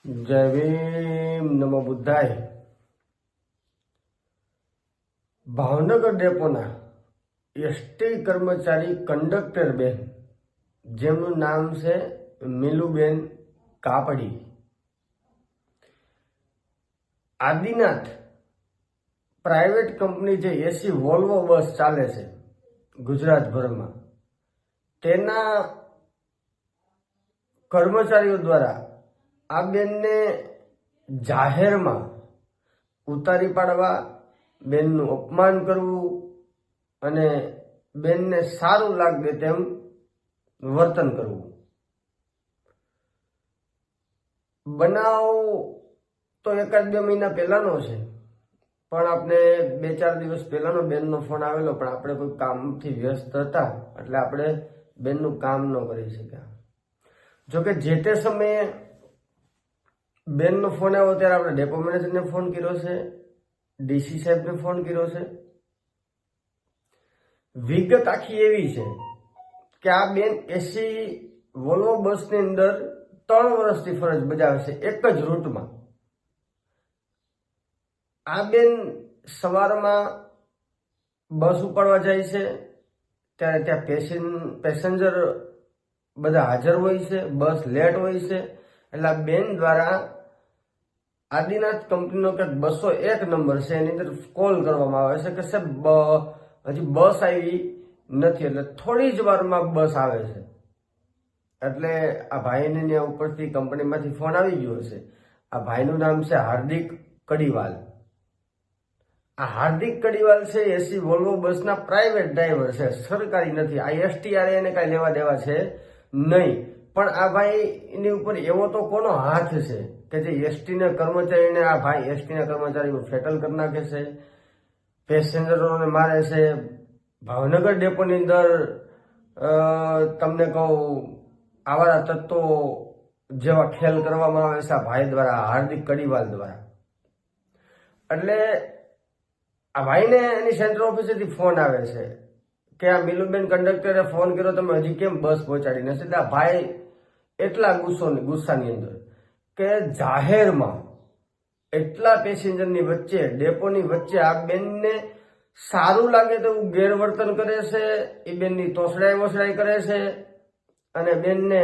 જય ભીમ, નમો બુદ્ધાય। ભાવનગર ડેપોના એસટી કર્મચારી કંડક્ટર બેન, જેમનું નામ છે મિલુબેન કાપડી, આદિનાથ પ્રાઇવેટ કંપની જે એસી વોલ્વો બસ ચાલે છે ગુજરાતભરમાં, તેના કર્મચારીઓ દ્વારા આ બેનને જાહેરમાં ઉતારી પાડવા, બેનનું અપમાન કરવું અને બેનને સારું લાગે તેમ વર્તન કરવું। બનાવ તો એકાદ બે મહિના પહેલાનો છે, પણ આપણે 2-4 દિવસ પહેલાનો બેનનો ફોન આવેલો, પણ આપણે કોઈ કામથી વ્યસ્ત હતા એટલે આપણે બેનનું કામ ન કરી શક્યા। જોકે જે તે સમયે બેનનો ફોન આવ્યો ત્યારે આપણે ડેપો મેનેજરને ફોન કર્યો છે, ડીસી સાહેબને ફોન કર્યો છે। વિગત આખી એવી છે કે આ બેન એસી વોલ્વો બસની અંદર 3 વર્ષથી ફરજ બજાવે છે, એક જ રૂટમાં। આ બેન સવારમાં બસ ઉપાડવા જાય છે ત્યારે ત્યાં પેસેન્જર બધા હાજર હોય છે, બસ લેટ હોય છે, એટલે બેન દ્વારા આદિનાથ કંપનીનો કંઈક 201 નંબર છે, એની અંદર કોલ કરવામાં આવે છે કે સાહેબ હજી બસ આવી નથી, એટલે થોડી જ વારમાં બસ આવે છે। એટલે આ ભાઈને ત્યાં ઉપરથી કંપનીમાંથી ફોન આવી ગયો છે। આ ભાઈનું નામ છે હાર્દિક કડીવાલ। આ હાર્દિક કડીવાલ છે એસી વોલ્વો બસના પ્રાઇવેટ ડ્રાઈવર છે, સરકારી નથી। આ એસટીઆર એને કાંઈ લેવા દેવા છે નહીં, પણ આ ભાઈની ઉપર એવો તો કોનો હાથ છે કે જે એસટીના કર્મચારીને, આ ભાઈ એસટીના કર્મચારીઓ ફેટલ કરી નાખે છે, પેસેન્જરોને મારે છે। ભાવનગર ડેપોની અંદર તમને કહું, આવા તત્વો જેવા ખેલ કરવામાં આવે છે આ ભાઈ દ્વારા, હાર્દિક કડીવાલ દ્વારા। એટલે આ ભાઈને એની સેન્ટ્રલ ઓફિસેથી ફોન આવે છે કે આ મિલુબેન કંડક્ટરે ફોન કર્યો, તમે હજી કેમ બસ પહોંચાડી નથી? એટલે આ ભાઈ એટલા ગુસ્સાની અંદર કે જાહેરમાં એટલા પેસેન્જરની વચ્ચે, ડેપોની વચ્ચે આ બેનને સારું લાગે તો ગેરવર્તન કરે છે, એ બેનની તોસડાઈ કરે છે અને બેનને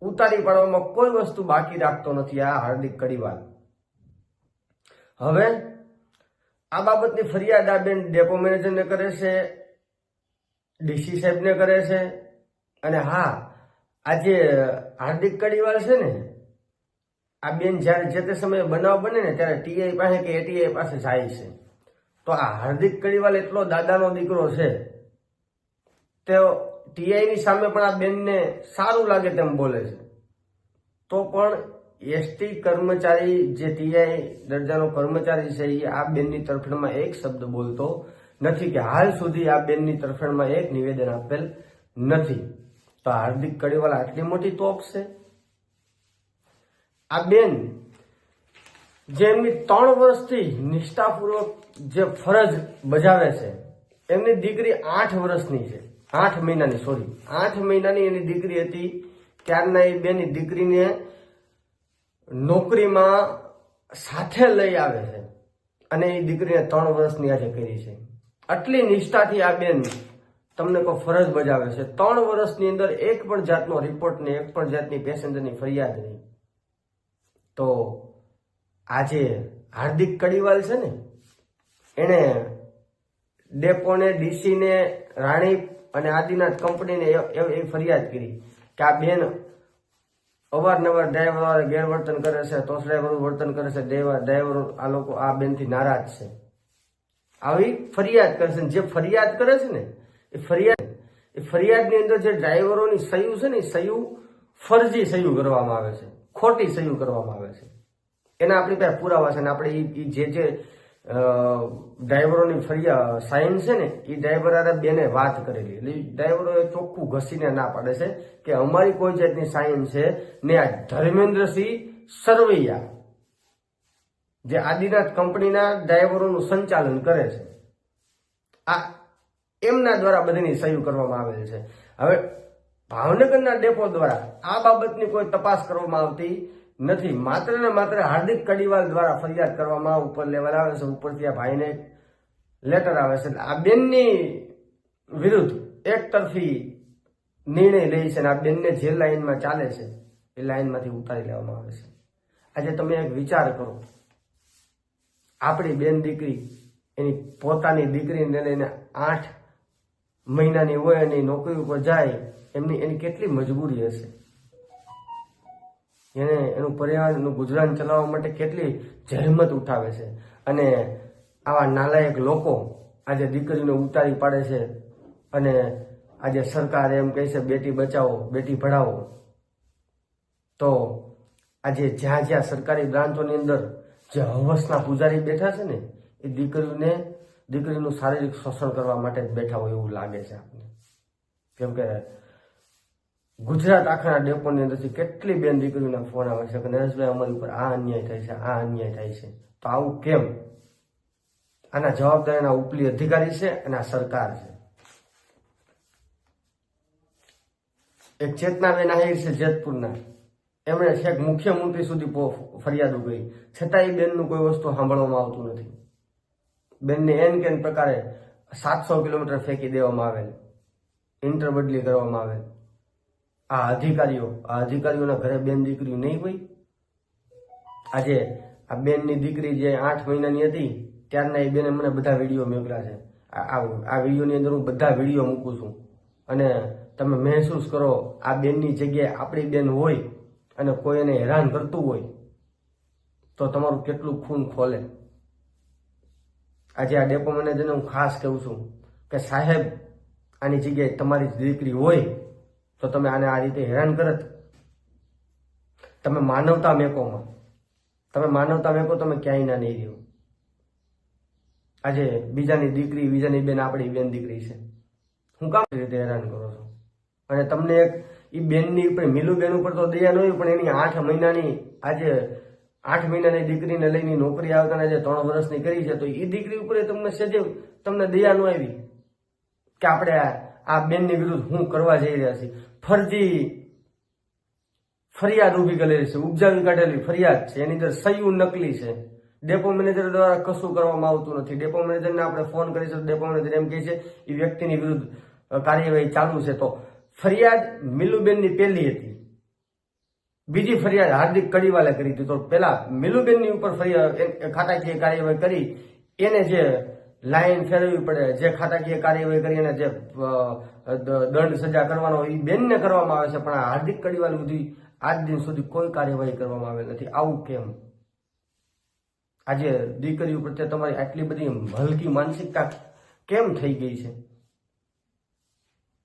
ઉતારી પાડવામાં કોઈ વસ્તુ બાકી રાખતો નથી આ હાર્દિક કડીવાલ। હવે આ બાબતની ફરિયાદ આ બેન ડેપો મેનેજરને કરે છે, ડીસી સાહેબને કરે છે, અને હા, આ જે હાર્દિક કડીવાલ છે ને, આ બેન જ્યારે જે તે સમયે બનાવ બને ને ત્યારે ટીઆઈ પાસે કે એટીઆઈ પાસે જાય છે, તો આ હાર્દિક કડીવાલ એટલો દાદાનો દીકરો છે, તે ટીઆઈની સામે પણ આ બેનને સારું લાગે તેમ બોલે છે। તો પણ એસટી કર્મચારી, જે ટીઆઈ દરજાનો કર્મચારી છે, એ આ બેનની તરફેણમાં એક શબ્દ બોલતો નથી, કે હાલ સુધી આ બેનની તરફેણમાં એક નિવેદન આપેલ નથી। તો હાર્દિક કડીવાલ આટલી મોટી તોપ છે। આ બેન જે એમની 3 વર્ષથી નિષ્ઠાપૂર્વક જે ફરજ બજાવે છે, એમની દીકરી 8 વર્ષની છે, 8 મહિનાની એની દીકરી હતી, ત્યારના એ બેની દીકરીને નોકરીમાં સાથે લઈ આવે છે અને એ દીકરીને 3 વર્ષની આજે કરી છે। આટલી નિષ્ઠાથી આ બેન તમને કોઈ ફરજ બજાવે છે, 3 વર્ષની અંદર એક પણ જાતનો રિપોર્ટ નહીં, એક પણ જાતની પેસેન્જરની ફરિયાદ નહીં। તો આજે હાર્દિક કડીવાલ છે ને, એને ડેપોને, ડીસીને, રાણી અને આદિનાથ કંપનીને એવી ફરિયાદ કરી કે આ બેન અવારનવાર ડ્રાઈવરો ગેરવર્તન કરે છે, તોસડાઈવાળું વર્તન કરે છે, ડ્રાઈવરો આ લોકો આ બેનથી નારાજ છે, આવી ફરિયાદ કરે છે। જે ફરિયાદ કરે છે ને, એ ફરિયાદની અંદર જે ડ્રાઈવરોની સહી છે ને, એ સહી ફરજી સહી કરવામાં આવે છે, ખોટી સહી કરવામાં આવે છે। એના આપણી પાસે પુરાવા છે, ને આપણે જે ડ્રાઈવરોની સાઇન છે ને, એ ડ્રાઈવર બેને વાત કરેલી, એટલે ડ્રાઈવરોએ ચોખ્ખું ઘસીને ના પાડે છે કે અમારી કોઈ જાતની સાઇન છે ને। આ ધર્મેન્દ્રસિંહ સરવૈયા, જે આદિનાથ કંપનીના ડ્રાઈવરોનું સંચાલન કરે છે, આ એમના દ્વારા બધીની સહી કરવામાં આવેલ છે। હવે ભાવનગરના ડેપો દ્વારા આ બાબતની કોઈ તપાસ કરવામાં આવતી નથી. માત્ર ને માત્ર હાર્દિક કડીવાલ દ્વારા ફરિયાદ કરવામાં ઉપર લેવલ આવે છે, ઉપરથી આ ભાઈને લેટર આવે છે. આ બેનની વિરુદ્ધ એક તરફી નિર્ણય લે છે અને આ બેનને જે લાઈનમાં ચાલે છે એ લાઈનમાંથી ઉતારી લેવામાં આવે છે. આજે તમે એક વિચાર કરો, આપણી બેન દીકરી એની પોતાની દીકરીને લઈને 8 મહિનાની હોય અને નોકરી ઉપર જાય, એની કેટલી મજબૂરી હશે. એને એનું પરિવારનું ગુજરાન ચલાવવા માટે કેટલી જહેમત ઉઠાવે છે. અને આવા નાલાયક લોકો આજે દીકરીને ઉતારી પાડે છે અને આજે સરકાર એમ કહે છે બેટી બચાવો બેટી ભણાવો. તો આજે જ્યાં જ્યાં સરકારી બ્રાન્ચોની અંદર જે હવસના પૂજારી બેઠા છે ને, એ દીકરીનું શારીરિક શોષણ કરવા માટે જ બેઠા હોય એવું લાગે છે આપણને. કેમ કે ગુજરાત આખાના ડેપોની અંદરથી કેટલી બેન દીકરીઓના ફોન આવે છે કે નરેશભાઈ અમારી ઉપર આ અન્યાય થાય છે, આ અન્યાય થાય છે. તો આવું કેમ? આના જવાબદારીના ઉપલી અધિકારી છે અને આ સરકાર છે. એક ચેતનાબેન આહિર છે જેતપુરના, એમણે છેક મુખ્યમંત્રી સુધી ફરિયાદો કરી, છતાં એ બેનનું કોઈ વસ્તુ સાંભળવામાં આવતું નથી. બેનને એન કેન પ્રકારે 700 કિલોમીટર ફેંકી દેવામાં આવેલ, ઇન્ટર બદલી કરવામાં આવેલ. આ અધિકારીઓના ઘરે બેન દીકરીઓ નહીં હોય? આજે આ બેનની દીકરી જે 8 મહિનાની હતી ત્યારના એ બેને મને બધા વિડીયો મોકલ્યા છે. આ વિડીયોની અંદર હું બધા વિડીયો મૂકું છું અને તમે મહેસૂસ કરો આ બેનની જગ્યાએ આપણી બેન હોય અને કોઈ એને હેરાન કરતું હોય તો તમારું કેટલું ખૂન ખોલે. આજે આ ડેપો મેનેજરને હું ખાસ કહું છું કે સાહેબ, આની જગ્યાએ તમારી દીકરી હોય તો તમે આને આ રીતે હેરાન કરત? તમે માનવતા મેકોમાં, તમે ક્યાંય ના નહીં રહ્યો. આજે બીજાની દીકરી, બીજાની બેન આપણી બેન દીકરી છે, હું કામ રીતે હેરાન કરો છો? અને તમને એક એ બેનની ઉપર, મિલુબેન ઉપર તો દયા ન હોય, પણ એની 8 મહિનાની આજે 8 મહિનાની દીકરીને લઈને નોકરી આવતાના જે 3 વર્ષની કરી છે, તો એ દીકરી ઉપર તમને દયા ન આવી કે આપણે આ બેનની વિરુદ્ધ હું કરવા જઈ રહ્યા છીએ? ફરજી ફરિયાદ ઉભી કરેલી છે, ઉપજાવી કાઢેલી ફરિયાદ છે, એની અંદર સહી નકલી છે. ડેપો મેનેજર દ્વારા કશું કરવામાં આવતું નથી. ડેપો મેનેજરને આપણે ફોન કરી છે, ડેપો મેનેજર એમ કહે છે એ વ્યક્તિની વિરુદ્ધ કાર્યવાહી ચાલુ છે. તો ફરિયાદ મિલુબેનની પહેલી હતી, બીજી ફરિયાદ હાર્દિક કડીવાલે કરી હતી. તો પેલા મિલુબેનની ઉપર ખાતાકીય કાર્યવાહી કરી, એને જે લાઈન ફેરવવી પડે, જે ખાતાકીય કાર્યવાહી કરી એને જે દંડ સજા કરવાનો એ બેનને કરવામાં આવે છે, પણ આ હાર્દિક કડીવાલ સુધી આજ દિન સુધી કોઈ કાર્યવાહી કરવામાં આવેલ નથી. આવું કેમ? આજે દીકરીઓ પ્રત્યે તમારી આટલી બધી હલકી માનસિકતા કેમ થઈ ગઈ છે?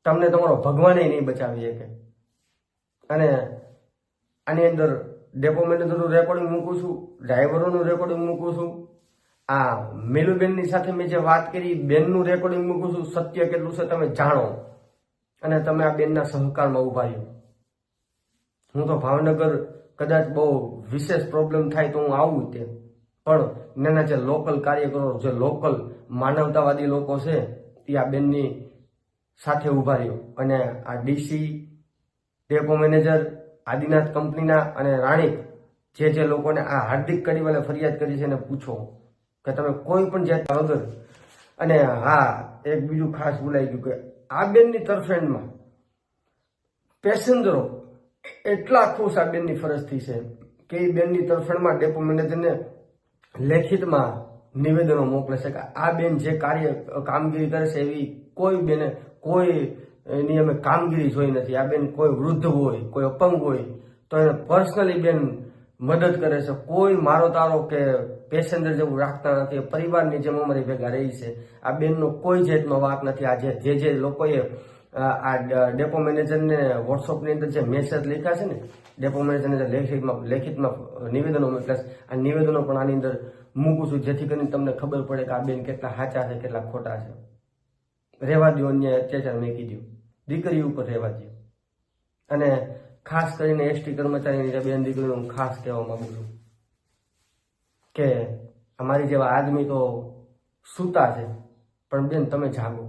તમને તમારો ભગવાને નહીં બચાવી શકે. અને આની અંદર ડેપો મેનેજરનું રેકોર્ડિંગ મૂકું છું, ડ્રાઈવરોનું રેકોર્ડિંગ મૂકું છું, આ મેલુબેનની સાથે મેં જે વાત કરી બેનનું રેકોર્ડિંગ મૂકું છું. સત્ય કેટલું છે તમે જાણો અને તમે આ બેનના સહકારમાં ઉભા રહ્યો. હું તો ભાવનગર કદાચ બહુ વિશેષ પ્રોબ્લેમ થાય તો હું આવું તે, પણ નાના જે લોકલ કાર્યકરો, જે લોકલ માનવતાવાદી લોકો છે એ આ બેનની સાથે ઉભા રહ્યો. અને આ ડીસી, ડેપો મેનેજર, આદિનાથ કંપનીના અને રાણીપ જે લોકોને આ હાર્દિક કડીવાલે ફરિયાદ કરી છે એને પૂછો કે તમે કોઈ પણ જાતના વગર. અને હા, એક બીજું ખાસ ભૂલાઈ ગયું કે આ બેનની તરફેણમાં પેસેન્જરો એટલા ખુશ આ બેનની ફરજથી છે કે એ બેનની તરફેણમાં ડેપો મેનેજરને લેખિતમાં નિવેદનો મોકલે છે કે આ બેન જે કામગીરી કરે છે એવી કોઈ બેને કોઈ એની અમે કામગીરી જોઈ નથી. આ બેન કોઈ વૃદ્ધ હોય, કોઈ અપંગ હોય તો એને પર્સનલી બેન મદદ કરે છે. કોઈ મારો તારો કે પેસેન્જર જેવું રાખતા નથી. પરિવારની જેમ અમારી ભેગા રહી છે. આ બેનનો કોઈ જાતનો વાંક નથી. આ જે લોકોએ આ ડેપો મેનેજરને વોટ્સઅપની અંદર જે મેસેજ લખ્યા છે ને, ડેપો મેનેજરને જે લેખિતમાં નિવેદનો મોકલ્યા છે, આ નિવેદનો પણ આની અંદર મૂકું છું જેથી કરીને તમને ખબર પડે કે આ બેન કેટલા સાચા છે, કેટલા ખોટા છે. રહેવા દો અન્યાય અત્યાચાર મેકી દો, દીકરી ઉપર રહેવા દો. અને ખાસ કરીને એસટી કર્મચારીની જે બેન દીકરીને હું ખાસ કહેવા માંગુ છું કે અમારી જેવા આદમી તો સૂતા છે, પણ બેન તમે જાગો.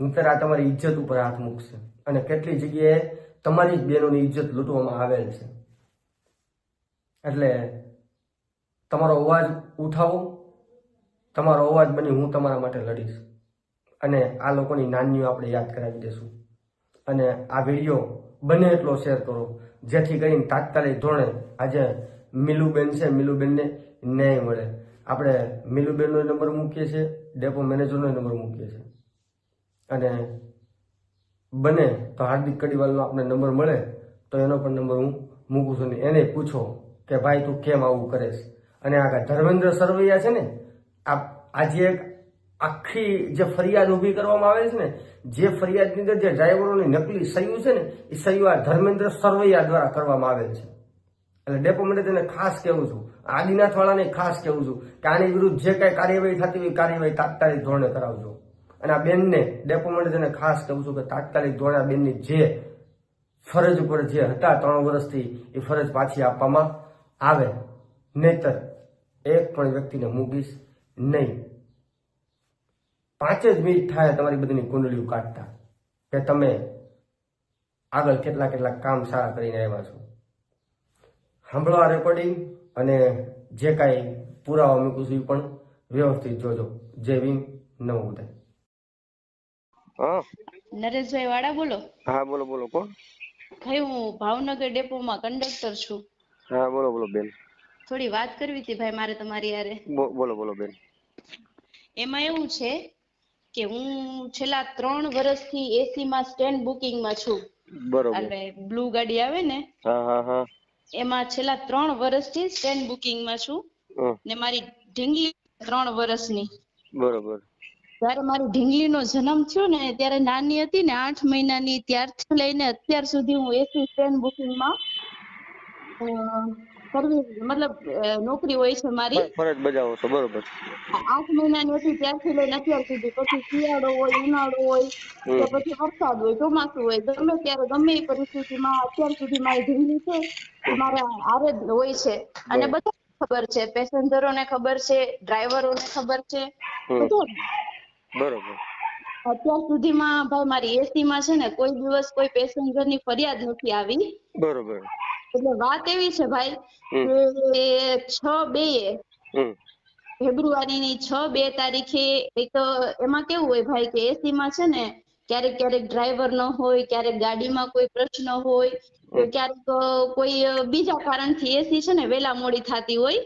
નહીંતર આ તમારી ઇજ્જત ઉપર હાથ મૂકશે અને કેટલી જગ્યાએ તમારી જ બહેનોની ઇજ્જત લૂંટવામાં આવેલ છે. એટલે તમારો અવાજ ઉઠાવો, તમારો અવાજ બની હું તમારા માટે લડીશ અને આ લોકોની નાનીઓ આપણે યાદ કરાવી દઈશું. અને આ વિડીયો બને એટલો શેર કરો જેથી કરીને તાત્કાલિક ધોરણે આજે મિલુબેન છે, મિલુબેનને ન્યાય મળે. આપણે મિલુબેનનો નંબર મૂકીએ છીએ, ડેપો મેનેજરનો નંબર મૂકીએ છીએ અને બને તો હાર્દિક કડીવાલનો આપણે નંબર મળે તો એનો પણ નંબર હું મૂકું છું. ને એને પૂછો કે ભાઈ તું કેમ આવું કરેશ. અને આ ધર્મેન્દ્ર સરવૈયા છે ને, આજે એક આખી જે ફરિયાદ ઊભી કરવામાં આવે છે ને, જે ફરિયાદની અંદર જે ડ્રાઈવરોની નકલી સહીઓ છે ને, એ સહીઓ આ ધર્મેન્દ્ર સરવૈયા દ્વારા કરવામાં આવે છે. એટલે ડેપો મેનેજરને ખાસ કહેવું છું, આદિનાથ વાળાને ખાસ કહેવું છું કે આની વિરુદ્ધ જે કઈ કાર્યવાહી થતી હોય કાર્યવાહી તાત્કાલિક ધોરણે કરાવજો. અને આ બેનને ડેપો મેનેજરને ખાસ કહું છું કે તાત્કાલિક ધોરણે આ બેનની જે ફરજ ઉપર જે હતા 3 વર્ષથી એ ફરજ પાછી આપવામાં આવે, નહીતર એક પણ વ્યક્તિને મૂકીશ નહીં. 5 જ મિનિટ થાય તમારી બધીની કુંડળીઓ કાઢતા કે તમે આગળ કેટલા કામ સારા કરીને આવ્યા છો. સાંભળો આ રેકોર્ડિંગ અને જે કાંઈ પુરાવા મૂકું છું એ પણ વ્યવસ્થિત જોજો. જય ભીમ, નમો બુદ્ધાય. હા નરેશભાઈ વાળા બોલો. હા બોલો બોલો કોણ? ભાઈ હું ભાવનગર ડેપોમાં કંડક્ટર છું. હા બોલો બોલો બેન. થોડી વાત કરવી હતી ભાઈ મારે તમારી યારે. બોલો બોલો બેન. એમાં એવું છે કે હું છેલ્લા 3 વર્ષથી એસી માં સ્ટેન્ડ બુકિંગ માં છું. બરોબર. એટલે બ્લુ ગાડી આવે ને, હા હા હા. એમાં છેલ્લા 3 વર્ષથી સ્ટેન્ડ બુકિંગ માં છું. ને મારી ઢીંગલી 3 વર્ષની. બરોબર. જયારે મારી ઢીંગલીનો જન્મ થયો ને ત્યારે નાની હતી ને 8 મહિનાની, ત્યારથી લઈને અત્યાર સુધી હું એસી સ્ટેન્ડ બુકિંગમાં સર્વિસ મતલબ નોકરી હોય છે મારી. ફરજ બજાવો છો. બરોબર. 8 મહિનાની હતી ત્યારથી લઈને અત્યાર સુધી. પછી શિયાળો હોય, ઉનાળો હોય કે પછી વરસાદ હોય, ચોમાસું હોય, ગમે ત્યારે ગમે એ પરિસ્થિતિમાં અત્યાર સુધી મારી ઢીંગલી છે એ મારા હારે જ હોય છે. અને બધાને ખબર છે, પેસેન્જરોને ખબર છે, ડ્રાઈવરોને ખબર છે, બધાને. બરોબર. અત્યાર સુધીમાં ભાઈ મારી એસી માં છે ને કોઈ દિવસ કોઈ પેસેન્જર ની ફરિયાદ નથી આવી. બરોબર. એટલે વાત એવી છે ભાઈ કે 6/2 ફેબ્રુઆરીની 6/2 તારીખે એક એમાં કેવું હોય ભાઈ કે એસી માં છે ને ક્યારેક ડ્રાઈવર ન હોય, ક્યારેક ગાડીમાં કોઈ પ્રશ્ન હોય, ક્યારેક કોઈ બીજા કારણથી એસી છે ને વેલા મોડી થતી હોય.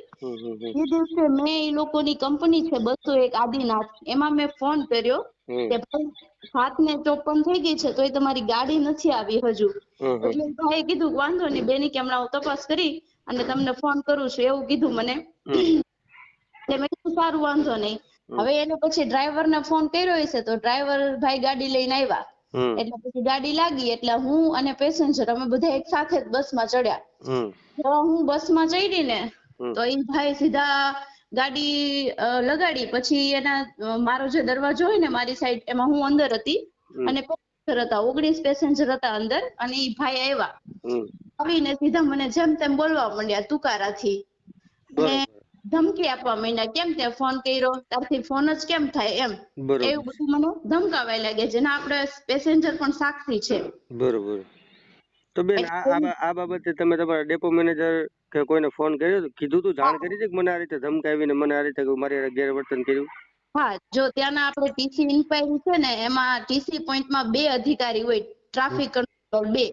એ દિવસે મેં એ લોકોની કંપની છે 201 આદિનાથ, એમાં મેં ફોન કર્યો કે ભાઈ 7:54 થઈ ગઈ છે તોય તમારી ગાડી નથી આવી હજુ. એટલે ભાઈએ કીધું વાંધો નહીં બેની કે હમણાં હું તપાસ કરી અને તમને ફોન કરું છું એવું કીધું મને. એટલે મેં કીધું સારું વાંધો નહીં. હવે એને પછી ડ્રાઈવર ને ફોન કર્યો હશે તો ડ્રાઈવર ભાઈ ગાડી લઈને આવ્યા. એટલે પછી ગાડી લાગી એટલે હું અને પેસેન્જર અમે બધા એક સાથે જ બસમાં ચડ્યા. હું બસમાં ચડી ને તો એ ભાઈ સીધા ગાડી લગાડી. પછી એના મારો જે દરવાજો હોય ને મારી સાઈડ, એમાં હું અંદર હતી અને પેસેન્જર હતા, 19 પેસેન્જર હતા અંદર. અને એ ભાઈ આવ્યા, આવીને સીધા મને જેમ તેમ બોલવા માંડ્યા તુકારાથી અને ધમકી આપવા માંડ્યા, કેમ તે ફોન કર્યો, તારથી ફોન જ કેમ થાય એમ, એવું બધું મને ધમકાવા લાગ્યા, જેના આપણે પેસેન્જર પણ સાક્ષી છે. બરોબર. તો બેન આ બાબતે તમે તમારા ડેપો મેનેજર કે કોઈને ફોન કર્યો, કીધું તું, જાણ કરી છે કે મને આ રીતે ધમકાવીને મને આ રીતે મારી ગેરવર્તન કર્યું? હા, જો ત્યાંના આપણે ટીસી ઇન્ક્વાયરી છે ને એમાં ટીસી પોઈન્ટમાં 2 અધિકારી હોય, ટ્રાફિક કંટ્રોલ 2.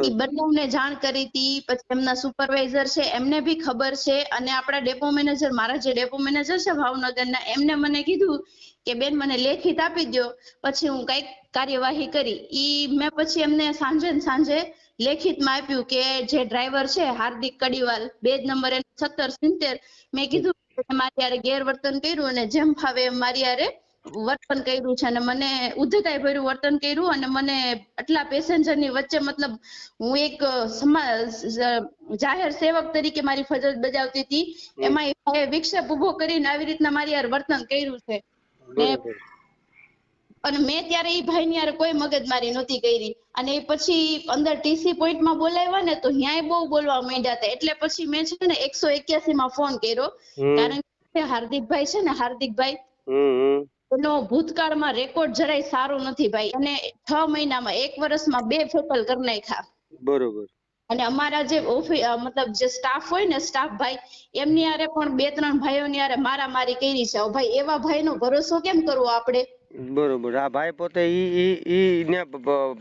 એ બંનેને જાણ કરી હતી. પછી એમના સુપરવાઇઝર છે એમને બી ખબર છે. અને આપણા ડેપો મેનેજર, મારા જે ડેપો મેનેજર છે ભાવનગરના, એમને મને કીધું કે બેન મને લેખિત આપી દો પછી હું કઈક કાર્યવાહી કરી. ઈ મેં પછી એમને સાંજે લેખિતમાં આપ્યું કે જે ડ્રાઈવર છે હાર્દિક કડીવાલ, બેજ નંબર 1770, મેં કીધું મારી યારે ગેરવર્તન કર્યું અને જેમ ફાવે મારી યારે વર્તન કર્યું છે અને મને ઉદ્ધતાઈ ભર્યું વર્તન કર્યું. અને મને આટલા પેસેન્જર ની વચ્ચે, મતલબ હું એક જાહેર સેવક તરીકે મારી ફરજ બજાવતી હતી, એમાં વિક્ષેપ ઉભો કરીને આવી રીતના મારી યાર વર્તન કર્યું છે. અને મેં ત્યારે એ ભાઈ ની યાર કોઈ મગજમારી નહોતી કરી. અને પછી અંદર ટીસી પોઈન્ટમાં બોલાવ્યા ને તો ન્યાય બહુ બોલવા માંડ્યા હતા. એટલે પછી મેં છે ને 181 માં ફોન કર્યો, કારણ કે હાર્દિકભાઈ છે ને, હાર્દિકભાઈ, એનો ભૂતકાળમાં રેકોર્ડ જરાય સારો નથી ભાઈ. અને 6 મહિનામાં 1 વર્ષમાં 2 ફેટલ કરી નાખ્યા. બરોબર. અને અમારા જે મતલબ જે સ્ટાફ હોય ને, સ્ટાફ ભાઈ, એમની હારે પણ 2-3 ભાઈઓની હારે મારામારી કરી છે. હવે ભાઈ એવા ભાઈનો ભરોસો કેમ કરવો આપણે? બરોબર. આ ભાઈ પોતે ઈ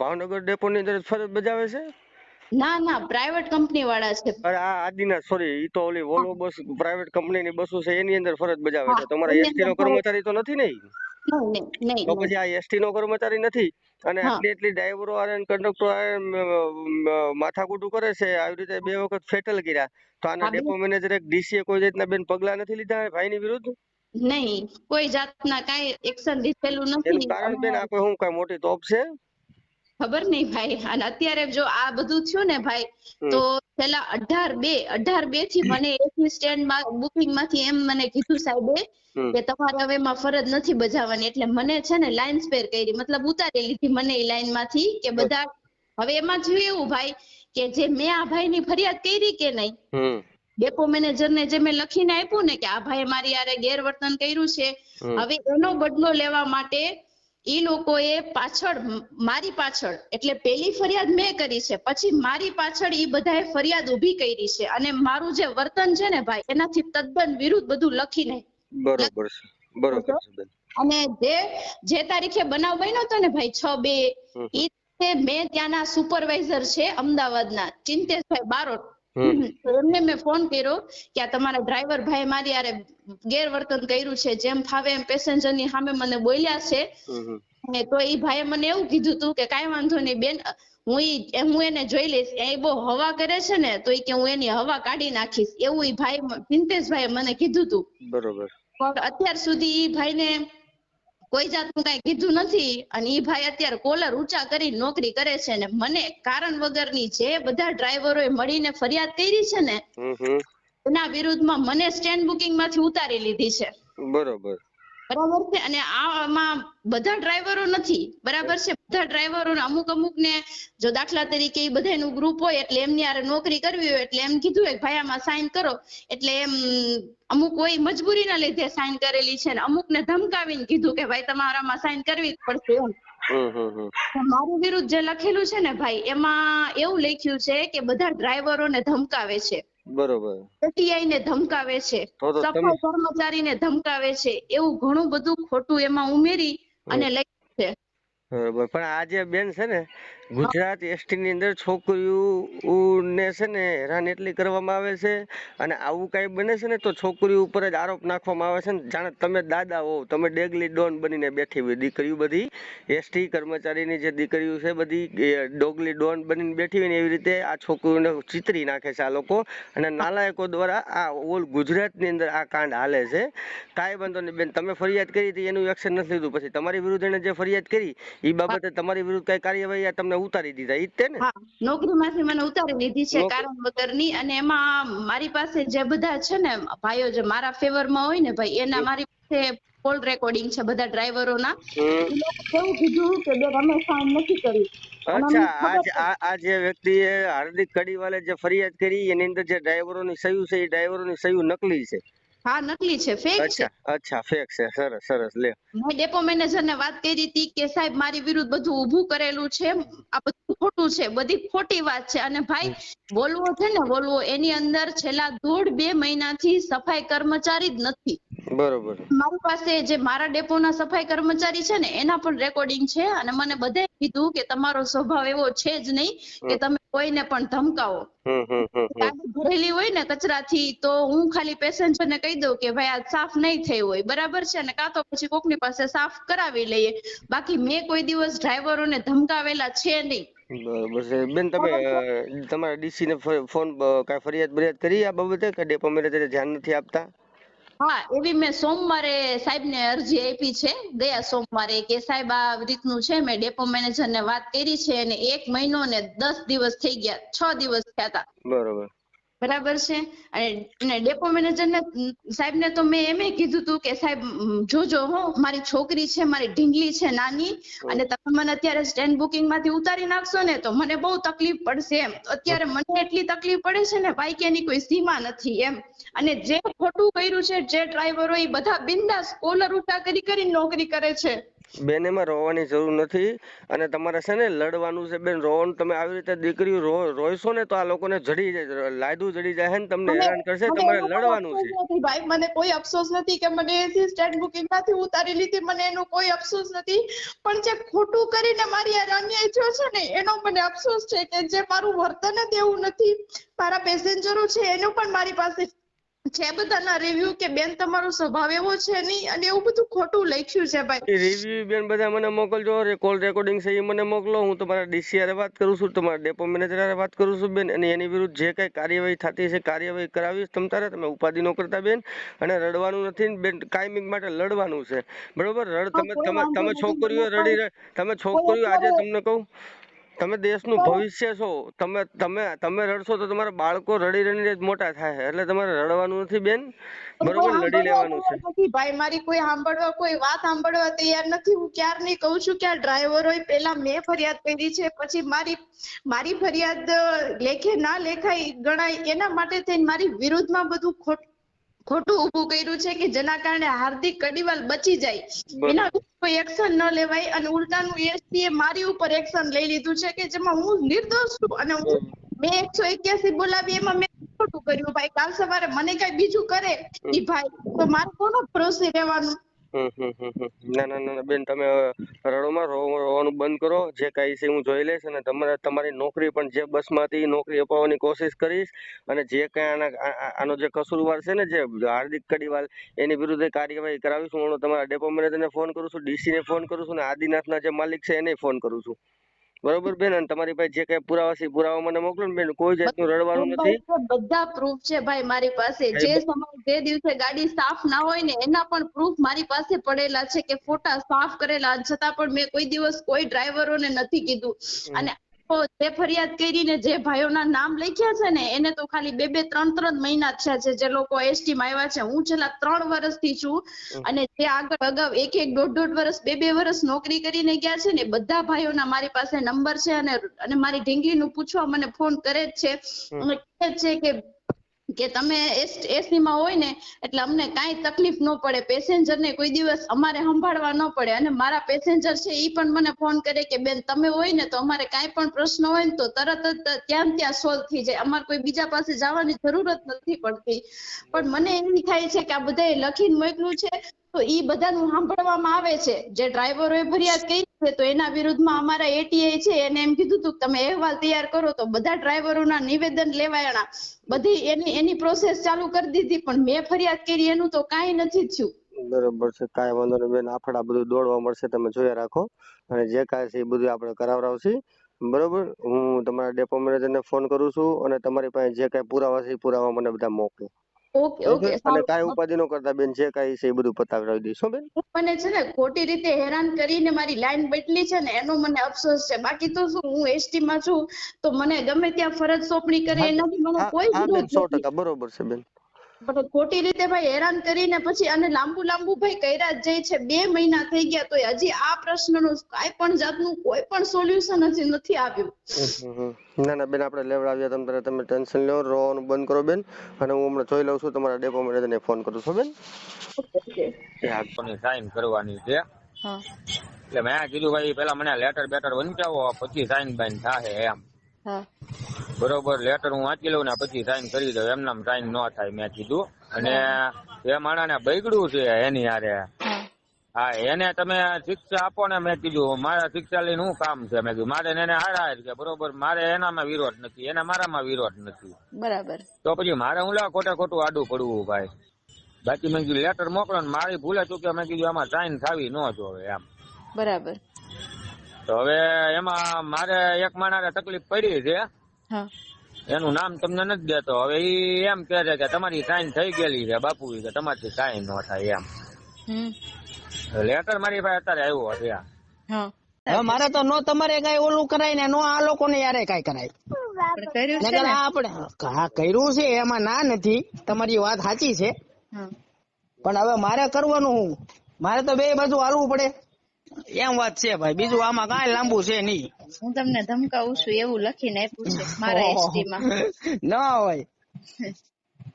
ભાવનગર ડેપો ની અંદર ફરજ બજાવે છે? ના ના, પ્રાઇવેટ કંપની વાળા છે. અરે આ આદિનાથ, સોરી, ઈ તો ઓલી વોલ્વો બસ પ્રાઇવેટ કંપનીની બસો છે એની અંદર ફરજ બજાવે છે. તમારા એની એસટી નો અંદર કર્મચારી તો નથી ને ઈ? નહીં નહીં તો નહીં. પછી આ એસટી નો કર્મચારી નથી અને હા. એટલી ડ્રાઈવરો અને કંડક્ટર માથાકૂટું કરે છે, આવી રીતે 2 વખત ફેટલ કર્યા, તો આના હા, બેન. ડેપો મેનેજર એક ડીસીએ કોઈ રીતના બેન પગલા નથી લીધા ભાઈની વિરુદ્ધ? નહીં, કોઈ જાતના કાંઈ એક્શન લીધેલું એનું નથી. કારણ બેન અને આ કોઈ હું કઈ મોટી તોપ છે? ખબર નહીં ભાઈ. અને અત્યારે જો આ બધું થયું ને ભાઈ, તો છેલ્લા 18/2 થી મને એસી સ્ટેન્ડ બુકિંગ માંથી એમ મને કીધું સાહેબે કે તમારે હવે એમાં ફરજ નથી બજાવવાની. એટલે મને છે ને લાઈન સ્પેર કરી, મતલબ ઉતારી લીધી મને એ લાઈન માંથી કે બધા. હવે એમાં થયું એવું ભાઈ કે જે મેં આ ભાઈની ફરિયાદ કરી કે નહીં, ડેપો મેનેજર ને જે મેં લખીને આપ્યું ને કે આ ભાઈ મારી હારે ગેરવર્તન કર્યું છે, હવે એનો બદલો લેવા માટે ઈ લોકોએ મારી પાછળ, એટલે પેલી ફરિયાદ મેં કરી છે, પછી મારી પાછળ ઈ બધાએ ફરિયાદ ઊભી કરી છે અને મારું જે વર્તન છે ને ભાઈ, એનાથી તદ્દન વિરુદ્ધ બધું લખીને. બરોબર છે, બરોબર છે બેન. અને જે તારીખે બનાવ બન્યો હતો ને ભાઈ 6/2, ઈ મેં ત્યાંના સુપરવાઇઝર છે અમદાવાદના ચિંતેશભાઈ બારોટ, એમને મેં ફોન કર્યો કે આ તમારા ડ્રાઈવર ભાઈ મારી હારે ગેરવર્તન કર્યું છે, જેમ ફાવે એમ પેસેન્જર ની સામે મને બોલ્યા છે. અને તો ઈ ભાઈએ મને એવું કીધું હતું કે કાંઈ વાંધો નહીં બેન, હું એને જોઈ લઈશ, એ બહુ હવા કરે છે ને તો ઈ કે હું એની હવા કાઢી નાખીશ, એવું ઈ ભાઈ ચિંતેશભાઈ મને કીધું હતું. બરોબર. પણ અત્યાર સુધી ઈ ભાઈને કોઈ જાતનું કઈ કીધું નથી અને ઈ ભાઈ અત્યારે કોલર ઊંચા કરી નોકરી કરે છે ને મને કારણ વગરની જે બધા ડ્રાઈવરોએ મળીને ફરિયાદ કરી છે ને, એના વિરુદ્ધમાં મને સ્ટેન્ડ બુકિંગ માંથી ઉતારી લીધી છે. બરોબર. બરાબર છે. અને આમાં બધા ડ્રાઈવરો નથી, બરાબર છે, બધા ડ્રાઈવરો અમુક ને જો દાખલા તરીકે એ બધાનું ગ્રુપ હોય એટલે એમની હારે નોકરી કરવી હોય એટલે એમ કીધું હોય ભાઈ આમાં સાઈન કરો, એટલે એમ અમુક કોઈ મજબૂરીના લીધે સાઈન કરેલી છે ને અમુક ને ધમકાવીને કીધું કે ભાઈ તમારામાં સાઈન કરવી જ પડશે એમ. મારી વિરુદ્ધ જે લખેલું છે ને ભાઈ, એમાં એવું લખ્યું છે કે બધા ડ્રાઈવરોને ધમકાવે છે, બરોબર, એટીઆઈ ને ધમકાવે છે, સફાઈ કર્મચારીને ધમકાવે છે, એવું ઘણું બધું ખોટું એમાં ઉમેરી અને લખ્યું છે. બરોબર. પણ આ જે બેન છે ને, ગુજરાત એસટી ની અંદર છોકરીઓને છે ને હેરાન એટલી કરવામાં આવે છે અને આવું કઈ બને છે ને તો છોકરીઓ ઉપર જ આરોપ નાખવામાં આવે છે ને જાણે તમે દાદા હો, તમે ડેગલી ડોન બનીને બેઠી હોય દીકરીઓ, બધી એસટી કર્મચારીની જે દીકરીઓ છે બધી ડોગલી ડોન બનીને બેઠી હોય ને એવી રીતે આ છોકરીઓને ચિતરી નાખે છે આ લોકો અને નાલાયકો દ્વારા આ ઓલ ગુજરાતની અંદર આ કાંડ હાલે છે. કાંઈ વાંધો નહીં બેન, તમે ફરિયાદ કરી હતી એનું એક્શન નથી લીધું, પછી તમારી વિરુદ્ધ એને જે ફરિયાદ કરી એ બાબતે તમારી વિરુદ્ધ કઈ કાર્યવાહી તમને ઉતારી દીધા ઈ તે ને? હા, નોકરીમાંથી મને ઉતારી દીધી છે કારણ વગરની. અને એમાં મારી પાસે જે બધા છે ને ભાઈઓ જે મારા ફેવરમાં હોય ને ભાઈ, એના મારી પાસે કોલ રેકોર્ડિંગ છે બધા ડ્રાઈવરોના. એવું કીધું કે બેન અમે સાઈન નથી કરી. અચ્છા, આ જે વ્યક્તિએ હાર્દિક કડીવાલે જે ફરિયાદ કરી એની અંદર જે ડ્રાઈવરોની સહી છે એ ડ્રાઈવરોની સહી નકલી છે? હા, નકલી છે, ફેક છે. અચ્છા, ફેક છે. સરસ સરસ. લે, મેં ડેપો મેનેજર ને વાત કરી હતી કે સાહેબ મારી વિરુદ્ધ બધું ઊભું કરેલું છે, આ બધું ખોટું છે, બધી ખોટી વાત છે. અને ભાઈ વોલ્વો છે ને, વોલ્વો એની અંદર છેલ્લા 1.5-2 મહિનાથી સફાઈ કર્મચારી જ નથી. બરોબર. મારી પાસે જે મારા ડેપોના સફાઈ કર્મચારી છે ને એના પણ રેકોર્ડિંગ છે અને મને બધાએ કીધું કે તમારો સ્વભાવ એવો છે જ નહીં કે તમે કોઈને પણ ધમકાવો. ગાડી ભરેલી હોય ને કચરાથી તો હું ખાલી પેસેન્જર ને કહી દઉં કે ભાઈ આ સાફ નહીં થઈ હોય, બરાબર છે, ને કાં તો પછી કોકની પાસે સાફ કરાવી લઈએ. બાકી મેં કોઈ દિવસ ડ્રાઈવરોને ધમકાવેલા છે નહીં. બરોબર છે બેન. તમે તમારા ડીસી ને ફોન કઈ ફરિયાદ કરી આ બાબતે કે ડેપો મેનેજર ધ્યાન નથી આપતા? હા, એવી મેં સોમવારે સાહેબ ને અરજી આપી છે, ગયા સોમવારે, કે સાહેબ આ રીતનું છે, મેં ડેપો મેનેજર ને વાત કરી છે અને 1 મહિનો ને 10 દિવસ થઈ ગયા, 6 દિવસ થયા હતા. બરોબર. બરાબર છે. અને ડેપો મેનેજર ને સાહેબ ને તો મેં એમ કીધું હતું કે સાહેબ જોજો હો, મારી છોકરી છે, મારી ઢીંગલી છે નાની, અને તમે મને અત્યારે સ્ટેન્ડ બુકિંગ માંથી ઉતારી નાખશો ને તો મને બહુ તકલીફ પડશે એમ. અત્યારે મને એટલી તકલીફ પડે છે ને ભાઈ કે એની કોઈ સીમા નથી એમ. અને જે ખોટું કર્યું છે જે ડ્રાઈવરો એ બધા બિંદાસ કોલર ઉઠા કરી નોકરી કરે છે. બેન એમાં રોવાની જરૂર નથી અને તમારે છે ને લડવાનું છે બેન. રોવાનું તમે આવી રીતે દીકરીઓ રોઈશો ને તો આ લોકોને જડી જાય, લાયદું જડી જાય ને તમને મને હેરાન કરશે. મને તમારે એનો કોઈ લડવાનું અફસોસ છે. નથી ભાઈ, મને કોઈ અફસોસ નથી કે મને એસી સ્ટેટ બુકિંગ માંથી ઉતારી લીધી, મને એનો કોઈ અફસોસ નથી. પણ જે ખોટું કરીને મારી યાર અન્યાય થયો છે ને એનો મને અફસોસ છે કે જે મારું વર્તન જ એવું નથી. મારા પેસેન્જરો છે એનું પણ મારી પાસે છે બધાના રિવ્યુ કે બેન તમારો સ્વભાવ એવો છે નહીં, અને એવું બધું ખોટું લખ્યું છે ભાઈ. રિવ્યુ બેન બધા મને મોકલજો, કોલ રેકોર્ડિંગ છે એ મને મોકલો. હું તમારા ડીસી હારે વાત કરું છું, તમારા ડેપો મેનેજર હારે વાત કરું છું બેન, અને એની વિરુદ્ધ જે કઈ કાર્યવાહી થતી છે કાર્યવાહી કરાવીશ તમ તારે. તમે ઉપાધિ ન કરતા બેન, અને રડવાનું નથી બેન, કાયમી માટે લડવાનું છે બરોબર. તમે છોકરીઓ તમે છોકરીઓ આજે તમને કહું, તમે દેશનું ભવિષ્ય છો. તમે રડશો તો તમારા બાળકો રડી રડીને જ મોટા થાય, એટલે તમારે રડવાનું નથી બેન બરોબર, લડી લેવાનું છે. ભાઈ મારી કોઈ સાંભળવા, કોઈ વાત સાંભળવા તૈયાર નથી. હું ક્યારની કહું છું કે આ ડ્રાઈવરોએ પેલા મેં ફરિયાદ કરી છે, પછી મારી ફરિયાદ લેખે ના લેખાય ગણાય એના માટે થઈને મારી વિરુદ્ધમાં બધું ખોટું ઊભું કર્યું છે કે જેના કારણે હાર્દિક કડીવાલ બચી જાય, એના કોઈ એક્શન ન લેવાય. અને ઉલટાનું એસપી એ મારી ઉપર એક્શન લઈ લીધું છે કે જેમાં હું નિર્દોષ છું, અને મેં 181 બોલાવી એમાં મેં ખોટું કર્યું ભાઈ. કાલ સવારે મને કઈ બીજું કરે ઈ ભાઈ તો મારે કોનો ભરોસે રહેવાનું? ના ના ના બેન, તમે રોવાનું બંધ કરો. જે કઈ છે હું જોઈ લઈશ, અને તમારી નોકરી પણ જે બસમાં હતી નોકરી અપાવવાની કોશિશ કરીશ. અને જે કઈ આનો જે કસૂરવાર છે ને જે હાર્દિક કડીવાલ, એની વિરુદ્ધ કાર્યવાહી કરાવીશ. હું તમારા ડેપો મેનેજરને ફોન કરું છું, ડીસી ને ફોન કરું છું, અને આદિનાથના જે માલિક છે એને ફોન કરું છું બરોબર બેન. અને તમારી પાસે જે કઈ પુરાવા છે પુરાવા મને મોકલો ને બેન, કોઈ જાતનું રડવાનું નથી. બધા પ્રૂફ છે ભાઈ મારી પાસે. જે સમય જે દિવસે ગાડી સાફ ના હોય ને એના પણ પ્રૂફ મારી પાસે પડેલા છે કે ફોટા સાફ કરેલા, છતાં પણ મેં કોઈ દિવસ કોઈ ડ્રાઈવરોને નથી કીધું. અને જે ફરિયાદ કરીને જે ભાઈઓના નામ લખ્યા છે ને એને તો ખાલી 2-3 મહિના થયા છે જે લોકો એસટી માં આવ્યા છે. હું છેલ્લા 3 વર્ષથી છું, અને જે આગળ અગાઉ 1-1, 1.5 વર્ષ, 2-2 વર્ષ નોકરી કરીને ગયા છે ને બધા ભાઈઓના મારી પાસે નંબર છે. અને મારી ઢીંગલીનું પૂછવા મને ફોન કરે જ છે, અને કહે છે કે તમે એસટી માં હોય ને એટલે અમને કાંઈ તકલીફ ન પડે, પેસેન્જર ને કોઈ દિવસ અમારે સંભાળવા ન પડે. અને મારા પેસેન્જર છે ઈ પણ મને ફોન કરે કે બેન તમે હોય ને તો અમારે કાંઈ પણ પ્રશ્ન હોય ને તો તરત જ ત્યાં સોલ્વ થઈ જાય, અમારે કોઈ બીજા પાસે જવાની જરૂરત નથી પડતી. પણ મને એમ થાય છે કે આ બધાએ લખીને મોકલું છે તો ઈ બધાનું સાંભળવામાં આવે છે. જે ડ્રાઈવરોએ ફરિયાદ કરી છે તો એના વિરુદ્ધમાં અમારા એટીઆઈ છે એને એમ કીધું હતું તમે અહેવાલ તૈયાર કરો, તો બધા ડ્રાઈવરોના નિવેદન લેવાયા, બધી એની પ્રોસેસ ચાલુ કરી દીધી. પણ મેં ફરિયાદ કરી એનું તો કાંઈ નથી થયું. બરોબર છે, કાંઈ વાંધો નહીં બેન, આફડા બધું દોડવા મળશે, તમે જોયા રાખો. અને જે કાંઈ છે એ બધું આપણે કરાવડાવશું બરોબર. હું તમારા ડેપો મેનેજરને ફોન કરું છું, અને તમારી પાસે જે કાંઈ પુરાવા છે એ પુરાવા મને બધા મોકલો. ઓકે અને કાંઈ ઉપાધિ ન કરતા બેન, જે કાંઈ છે એ બધું પતાવી દઈશું બેન. મને છે ને ખોટી રીતે હેરાન કરીને મારી લાઈન બદલી છે ને એનો મને અફસોસ છે. બાકી તો શું, હું એસટી માં છું તો મને ગમે ત્યાં ફરજ સોંપણી કરે એનાથી મને કોઈ વિરોધ નથી. 100% બરોબર છે બેન. પણ ખોટી રીતે ભાઈ હેરાન કરીને પછી અને લાંબુ ભાઈ કર્યા જ જાય છે. 2 મહિના થઈ ગયા તો હજી આ પ્રશ્નનું કાંઈ પણ જાતનું કોઈ પણ સોલ્યુશન હજી નથી આવ્યું. ના ના બેન, આપણે લેવડાવ્યા તમે ટેન્શન લો, રોવાનું બંધ કરો બેન. અને હું હમણાં જોઈ લઉં છું, તમારા ડેપો મેનેજરને ફોન કરું છું બેન. સાઈન કરવાની છે એટલે મેં કીધું ભાઈ પેલા મને લેટર બેટર વંચાવો પછી સાઈન બાઈન થાય એમ. બરોબર, લેટર હું વાંચી લઉં ને પછી સાઈન કરી દઉં, એમનામ સાઈન ન થાય મેં કીધું. અને એ માણસને બગડ્યું છે એની હારે, હા એને તમે શિક્ષા આપો ને. મેં કીધું મારા શિક્ષા લઈને શું કામ છે, મેં કીધું મારે એને હારા છે બરોબર, મારે એનામાં વિરોધ નથી, એને મારામાં વિરોધ નથી બરાબર. તો પછી મારે હું લા ખોટું આડું પડવું ભાઈ. બાકી મેં કીધું લેટર મોકલો ને મારી ભૂલે ચૂકે મેં કીધું આમાં સાઈન થાવી ન જોવે એમ બરાબર. તો હવે એમાં મારે એક માણસે તકલીફ પડી છે, એનું નામ તમને નથી દેતો. હવે ઈ એમ કહે છે કે તમારી સાઈન થઈ ગયેલી છે બાપુ, કે તમારી સાઈન ન થાય એમ. લેટર મારી પાસે અત્યારે આવ્યો છે. હવે મારે તો નો તમારે કઈ ઓલું કરાય ને નો આ લોકો ને યારે કઈ કરાય. આપણે હા કર્યું છે એમાં ના નથી, તમારી વાત સાચી છે. પણ હવે મારે કરવાનું હું, મારે તો બે બાજુ હાલવું પડે એમ વાત છે ભાઈ. બીજું આમાં કાંઈ લાંબુ છે નહીં. હું તમને ધમકાવું છું એવું લખીને આપ્યું છે મારા એસટી માં. ના હોય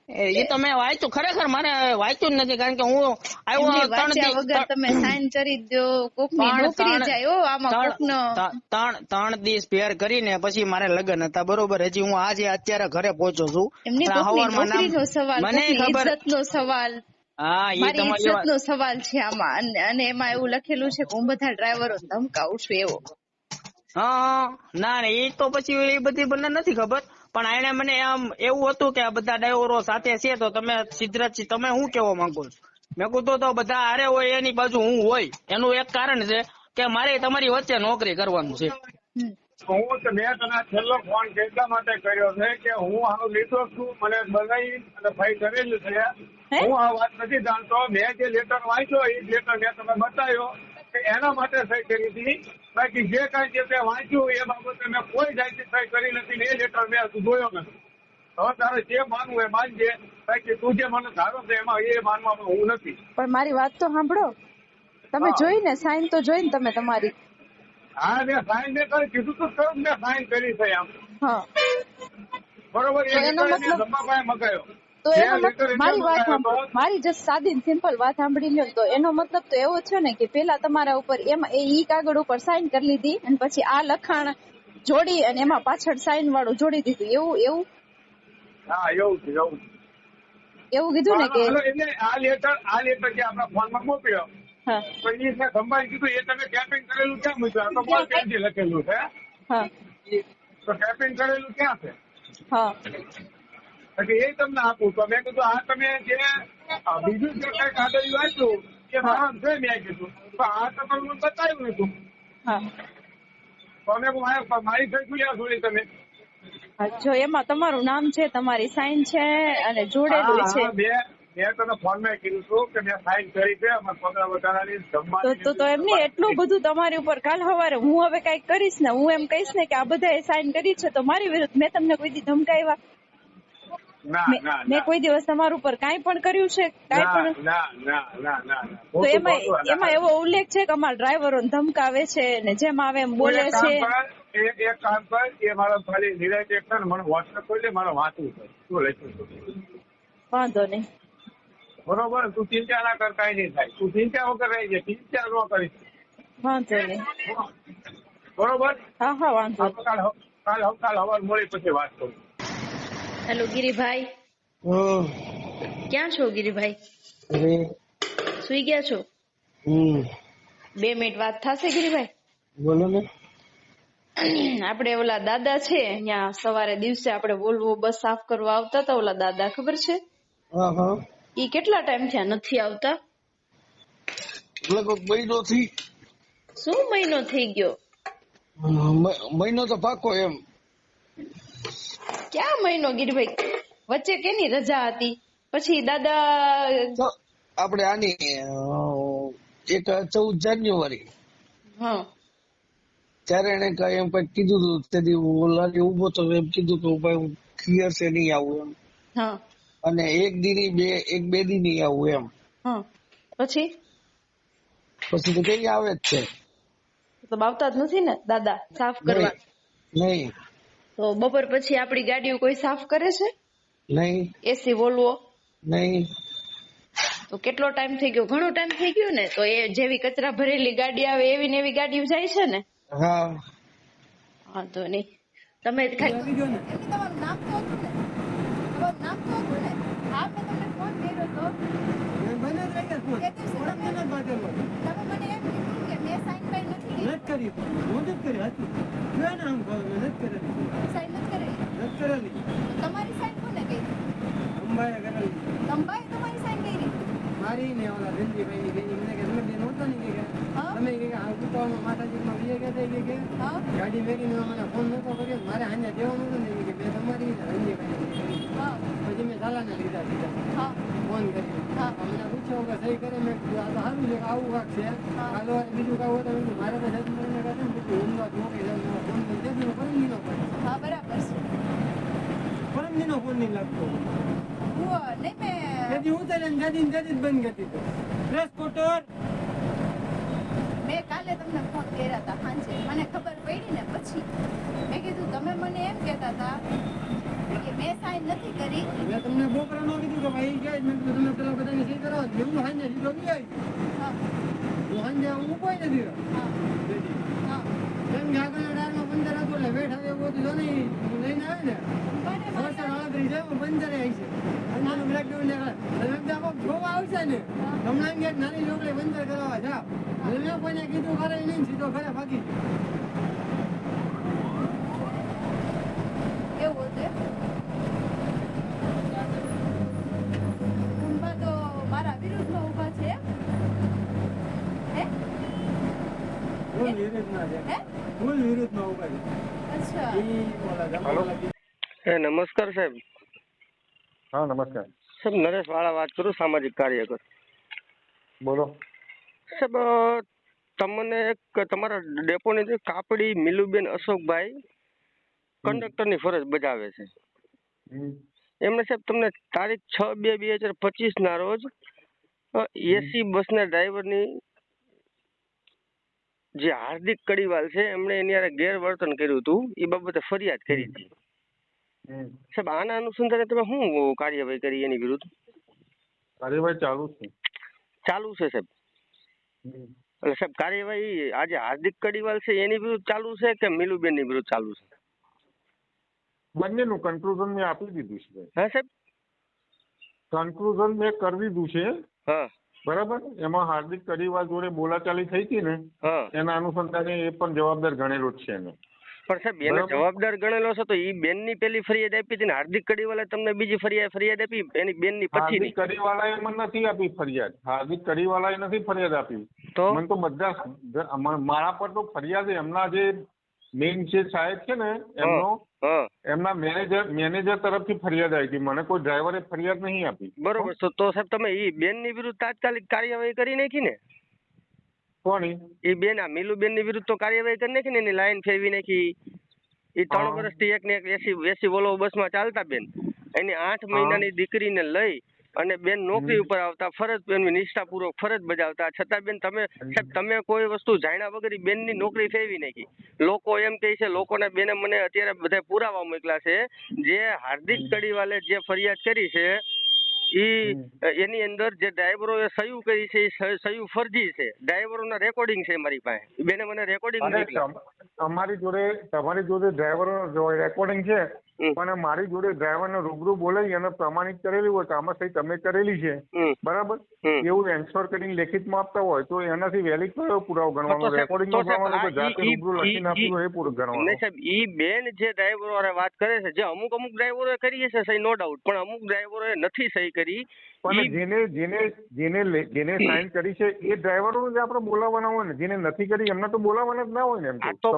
એ તો મેં વાંચ્યું, ખરેખર મારે વાંચ્યું જ નથી, કારણ કે હું આવ્યો એમની વાંચ્યા વગર તમે સાઈન કરી દો, કોકની નોકરી જાય આમાં, કોકનો 3 દિવસ પેર કરીને પછી મારે લગ્ન હતા, બરોબર. હજી હું આજે અત્યારે ઘરે પહોંચ્યો છું. એમની નોકરીનો સવાલ, ઇજ્જતનો સવાલ, હા, એ મારી તમારી ઇજ્જતનો સવાલ છે આમાં. અને એમાં એવું લખેલું છે કે હું બધા ડ્રાઈવરો ધમકાવું છું એવો. હા, ના એ તો પછી એ બધી મને નથી ખબર, પણ એને મને આમ એવું હતું કે આ બધા ડ્રાઈવરો સાથે છે, તો તમે સિદ્ધરાજજી તમે શું કેવા માંગો છો? મેં કીધું તો બધા હારે હોય એની બાજુ હું હોય, એનું એક કારણ છે કે મારે તમારી વચ્ચે નોકરી કરવાનું છે. મેં તને છેલ્લો ફોન એટલા માટે કર્યો છે કે હું આનું લીધો છું, મને બનાવી અને ભાઈ કરેલું છે. હું આ વાત નથી જાણતો. મેં જે લેટર વાંચ્યો એ લેટર મેં તમે બતાવ્યો કે એના માટે સહી કરી હતી. બાકી જે કાંઈ જે તે વાંચ્યું એ બાબતે મેં કોઈ જાતની સહી કરી નથી. એ લેટર મેં જોયો નથી. હવે તારે જે માનવું એ માનજે. બાકી તું જે મને ધારો છે એમાં એ માનવામાં હું નથી. પણ મારી વાત તો સાંભળો, તમે જોઈને સાઈન તો જોઈને તમે તમારી. હા, મેં સાઈન મેં કરી કીધું તો ખરું, મેં સાઈન કરી છે આમ. હા, બરોબર. એ એનો મતલબ ધંધાભાઈ મગાયો. તો એનો મતલબ મારી વાત સાંભળો, મારી જસ્ટ સાદી સિમ્પલ વાત સાંભળી લ્યો. તો એનો મતલબ તો એવો છે ને કે પેલા તમારા ઉપર એમાં ઈ કાગળ ઉપર સાઈન કરી લીધી અને પછી આ લખાણ જોડી અને એમાં પાછળ સાઈન વાળું જોડી દીધું, એવું? હા, એવું છે, એવું કીધું ને કે એટલે આ લેટર જે આપણા ફોનમાં મોકલ્યો, હા, તો એ સંભાળી કીધું એ તમે ટેપિંગ કરેલું ક્યાં મૂક્યું? તો બોલ પેનથી લખેલું છે. હા, તો ટેપિંગ કરેલું ક્યાં છે? હા, એ તમને આપું. તો મેં કીધું આ તમે જે બીજું જે કઈ કાગળ વાંચ્યું એ મારા છે. મેં કીધું તો આ તો તમને બતાવ્યું નતું. હા. તો અમે મારી સહી જોયા જોડી તમે. જો એમાં તમારું નામ છે, તમારી સાઈન છે અને જોડેલું છે. મેં તને ફોન માં કીધું હતું કે મેં સાઈન કરી છે. તો એમને એટલું બધું તમારી ઉપર કાલ સવારે હું હવે કઈક કરીશ ને, હું એમ કહીશ ને કે આ બધાએ સાઈન કરી છે તો મારી વિરુદ્ધ મેં તમને કોઈ દી ધમકાવ્યા? મેં કોઈ દિવસ તમારા ઉપર કાંઈ પણ કર્યું છે? કાંઈ પણ? તો એમાં એવો ઉલ્લેખ છે કે અમારા ડ્રાઈવરો ધમકાવે છે ને જેમ આવે એમ બોલે છે? એક કામ કર, એ મારો ખાલી નિરાશ એક મને વોટ્સઅપ કરી દે, મારે વાંચવું છે શું લખ્યું છે. વાંધો નહીં, બરોબર. તું ચિંતા ના કર, કઈ નહીં થાય. તું ચિંતા વગર રહી જાય, ચિંતા ન કરીશ. વાંધો નહીં. બરોબર. હા, હા, વાંધો નહીં. કાલ હવાર મળી પછી વાત કરું. હેલો ગિરિભાઈ, ક્યાં છો ગિરિભાઈ? સુઈ ગયા છો? 2 મિનિટ વાત થશે ગિરિભાઈ? બોલો ને. આપણે ઓલા દાદા છે અહીંયા સવારે દિવસે આપણે વોલ્વો બસ સાફ કરવા આવતા હતા, ઓલા દાદા ખબર છે? ઈ કેટલા ટાઈમ થયા નથી આવતા? લગભગ મહિનો થી. શું મહિનો થઈ ગયો? મહિનો તો પાકો એમ. ક્યાં મહિનો ગિરિભાઈ? વચ્ચે કેની રજા હતી? પછી દાદા આપણે આની 14 જાન્યુઆરી ત્યારે એને કઈ એમ કઈ કીધું હતું. તેથી ઓલાની ઉભો તો એમ કીધું કે ભાઈ હું ક્લિયર છે નહીં આવું એમ. અને એક બે દી નહીં આવું એમ. પછી તો કઈ આવે જ છે. તો આવતા જ નથી ને દાદા સાફ કરવા? નહીં. તો બપોર પછી આપડી ગાડીઓ કોઈ સાફ કરે છે? નહીં. એસી વોલ્વો? નહીં. તો કેટલો ટાઈમ થઈ ગયો? ઘણો ટાઈમ થઈ ગયો ને. તો એ જેવી કચરા ભરેલી ગાડી આવે એવી ને એવી ગાડીઓ જાય છે ને? હા. વાંધો નહીં. તમે ખાલી તમારું નામ તો હતું ને? તમારું નામ તો હતું ને? હા, મેં તમને ફોન કર્યો હતો. તે દિવસે તમે મને એમ કીધું કે મેં સાઈન કરી નથી કરી. હું નથી કરી હતી. સાઈન નથી કરેલી. તમારી સાઈન કોને કરી? અંબાએ કરેલી. અંબાએ તમારી સાઈન કરી? મારી ને ઓલા રંજીભાઈ ની મને કે તમે બેન હોતો ને કે તમે કે આ ઉતાવળમાં માતાજીમાં વિજય ગયા કે ગાડી મેકીને મને ફોન નતો કર્યો. મારે આને દેવાનું હતું ને કે બે તમારી રંજીભાઈ પછી મેં ચાલાને લીધા સીધા ફોન કર્યો. મને પૂછ્યો કે સહી કરે. મેં આ તો સારું છે આવું કાક છે. કાલો બીજું કામ હોય તો મારે તો જજમેન્ટ કહે ને બધું ઊંઘવા મોકલી જાઉં ફોન કરી દેજો. પરમદીનો પડે. હા, બરાબર છે. પરમદીનો ફોન નહીં લાગતો. નહીં મેં ઉતારીને જતી જ બંધ કરી દીધો. પ્રેસ કોટર મેં કાલે કાલે તમને ફોન કર્યા હતા સાંજે, મને ખબર પડી ને પછી મેં કીધું તમે મને એમ કહેતા હતા કે મેં સાઈન નથી કરી. મેં તમને બોકરા નો કીધું કે ભાઈ કે મેં કીધું તમે પેલા બધાની સહી કરાવો. હું હાંજે સીધો ગયો. હા હું હાંજે હું કોઈ નથી રહ્યો. હા હા કેમ કે આગળના ડાળમાં પંદર હતો એટલે વેઠ આવે એવું હતું. જો નહીં લઈને આવે ને વર્ષ આળત્રીસ છે પંદરે આવી છે. પંદરનું બ્લેકડાઉન લેવા જોવા આવશે ને હમણાં કે નાની છોકરી પંદર કરાવવા જાવ. મેં કોઈને કીધું કરે નહીં, સીધો ઘરે ભાગી. એવું હતું. ઊભા તો મારા વિરુદ્ધમાં ઊભા છે. હે ફૂલ વિરુદ્ધમાં છે. હે ફૂલ વિરુદ્ધમાં ઉભા છે. અચ્છા નમસ્કાર સાહેબ. હા નમસ્કાર સાહેબ નરેશ વાળા વાત કરું, સામાજિક કાર્યકર. બોલો સાહેબ તમને એક તમારા ડેપોની અંદર કાપડી મિલુબેન અશોકભાઈ કંડક્ટરની ફરજ બજાવે છે. એમને સાહેબ તમને તારીખ 6/2/2025 ના રોજ એસી બસના ડ્રાઈવરની જે હાર્દિક કડીવાલ છે એમણે એની હારે ગેરવર્તન કર્યું હતું એ બાબતે ફરિયાદ કરી હતી. સાહેબ આના અનુસંધાને તમે શું કાર્યવાહી કરી એની વિરુદ્ધ? કાર્યવાહી ચાલુ છે સાહેબ. એટલે સાહેબ કાર્યવાહી આજે હાર્દિક કડીવાલ છે એની વિરુદ્ધ ચાલુ છે કે મિલુબેન ની વિરુદ્ધ ચાલુ છે? બંનેનું કન્ક્લુઝન મેં આપી દીધું છે. હા સાહેબ કન્ક્લુઝન મેં કરી દીધું છે. હા બરાબર. એમાં હાર્દિક કડીવાલ જોડે બોલાચાલી થઈ હતી ને એના અનુસંધાને એ પણ જવાબદાર ગણેલો જ છે એને. પણ સાહેબ એને જવાબદાર ગણેલો છે તો એ બેન ની પેલી ફરિયાદ આપી હતી ને હાર્દિક કડીવાલે તમને બીજી ફરિયાદ આપી એની બેન ની પછી? હાર્દિક કડીવાલાએ મને નથી આપી ફરિયાદ. હાર્દિક કડીવાલાએ નથી ફરિયાદ આપી. મને તો બધા મારા પર તો ફરિયાદ એમના જે મેઇન જે સાહેબ છે ને એમના મેનેજર તરફથી ફરિયાદ આવી હતી. મને કોઈ ડ્રાઈવરે ફરિયાદ નહીં આપી. બરોબર. તો સાહેબ તમે એ બેન ની વિરુદ્ધ તાત્કાલિક કાર્યવાહી કરી નાખી ને? કોની? એ બેન આ મિલુબેન ની વિરુદ્ધ તો કાર્યવાહી કરી નાખી ને, એની લાઈન ફેરવી નાખી. એ 3 વર્ષથી એક ને એક એસી વોલ્વો બસમાં ચાલતા બેન. એની 8 મહિનાની દીકરીને લઈ અને બેન નોકરી ઉપર આવતા, ફરજ એની નિષ્ઠાપૂર્વક ફરજ બજાવતા છતાં બેન તમે કોઈ વસ્તુ જાણ્યા વગર બેન ની નોકરી ફેરવી નાખી. લોકો એમ કહે છે, લોકોના બેને મને અત્યારે બધા પુરાવા મોકલ્યા છે, જે હાર્દિક કડીવાલે જે ફરિયાદ કરી છે એની અંદર જે ડ્રાઈવરોએ સહી કરી છે એ સહી ફરજી છે. ડ્રાઈવરોના રેકોર્ડિંગ છે મારી પાસે. બેને મને રેકોર્ડિંગ મોકલ્યા. તમારી જોડે ડ્રાઈવરો રેકોર્ડિંગ છે, પણ મારી જોડે ડ્રાઈવરને રૂબરૂ બોલાવી અને પ્રમાણિત કરેલી હોય તો આમાં સહી તમે કરેલી છે બરાબર એવું એન્શ્યોર કરીને લેખિતમાં આપતા હોય તો એનાથી વેલિડ કયો પુરાવો ગણવાનો? રેકોર્ડિંગ નો ગણવાનો કે જાતે રૂબરૂ લખીને આપ્યું હોય એ પૂરું ગણવાનું? નહીં સાહેબ, ઈ બેન જે ડ્રાઈવરો વાત કરે છે, જે અમુક ડ્રાઈવરોએ કરી છે સહી નો ડાઉટ, પણ અમુક ડ્રાઈવરોએ નથી સહી કરી. પણ જેને સાઇન કરી છે એ ડ્રાઈવરોને જ આપણે બોલાવવાના હોય ને. જેને નથી કરી એમને તો બોલાવવાના જ ના હોય ને. એમ તો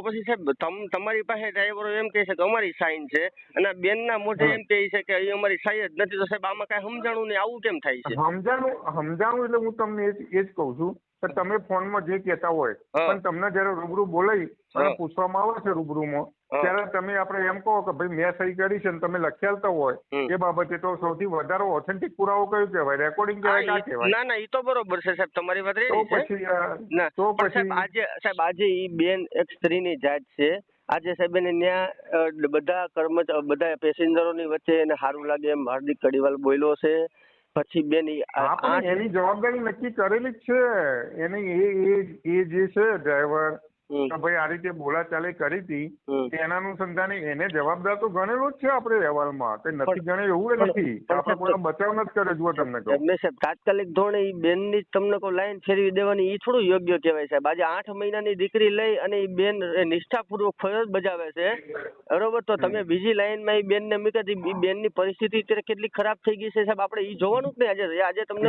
પછી સાહેબ તમારી પાસે ડ્રાઈવરો એમ કહે છે કે અમારી સાઇન છે અને બેનના મોઢે એમ કહે છે કે અહીં અમારી સાઈ જ નથી. તો સાહેબ આમાં કઈ સમજાણું નહીં, આવું કેમ થાય છે? સમજાણું એટલે હું તમને એ જ કહું છું કે તમે ફોનમાં જે કહેતા હોય પણ તમને જયારે રૂબરૂ બોલાવી અને પૂછવામાં આવે છે રૂબરૂમાં ત્યારે તમે આપણે એમ કહો કે ભાઈ મેં સહી કરી છે ને તમે લખી આવતા હોય એ બાબતે તો સૌથી વધારે ઓથેન્ટિક પુરાવો કયું કહેવાય? રેકોર્ડિંગ કહેવાય કે કહેવાય? ના એ તો બરોબર છે સાહેબ, તમારી વાત રેડી છે. તો પછી આજે ઈ બેન એક સ્ત્રીની જાત છે. આજે સાહેબ એને ત્યાં બધા પેસેન્જરોની વચ્ચે એને સારું લાગે એમ હાર્દિક કડીવાલ બોલ્યો છે. પછી બેન એની જવાબદારી નક્કી કરેલી જ છે. એની એ જે છે ડ્રાઈવર ભાઈ આ રીતે બોલાચાલી કરી હતી એના અનુસંધાને એને જવાબદાર તો ગણેલો જ છે આપણે અહેવાલમાં. કઈ નથી ગણેલ એવું નથી. આપણે કોઈનો બચાવ નથી કર્યો. જુઓ તમને કહું સાહેબ તાત્કાલિક ધોરણે એ બેન ની તમને કોઈ લાઈન ફેરવી દેવાની એ થોડું યોગ્ય કહેવાય સાહેબ. આજે 8 મહિનાની દીકરી લઈ અને એ બેન નિષ્ઠાપૂર્વક ફરજ બજાવે છે બરોબર. તો તમે બીજી લાઈનમાં એ બેન ને મૂકી એ બેન ની પરિસ્થિતિ અત્યારે કેટલી ખરાબ થઈ ગઈ છે સાહેબ, આપણે એ જોવાનું જ નહીં. આજે તમને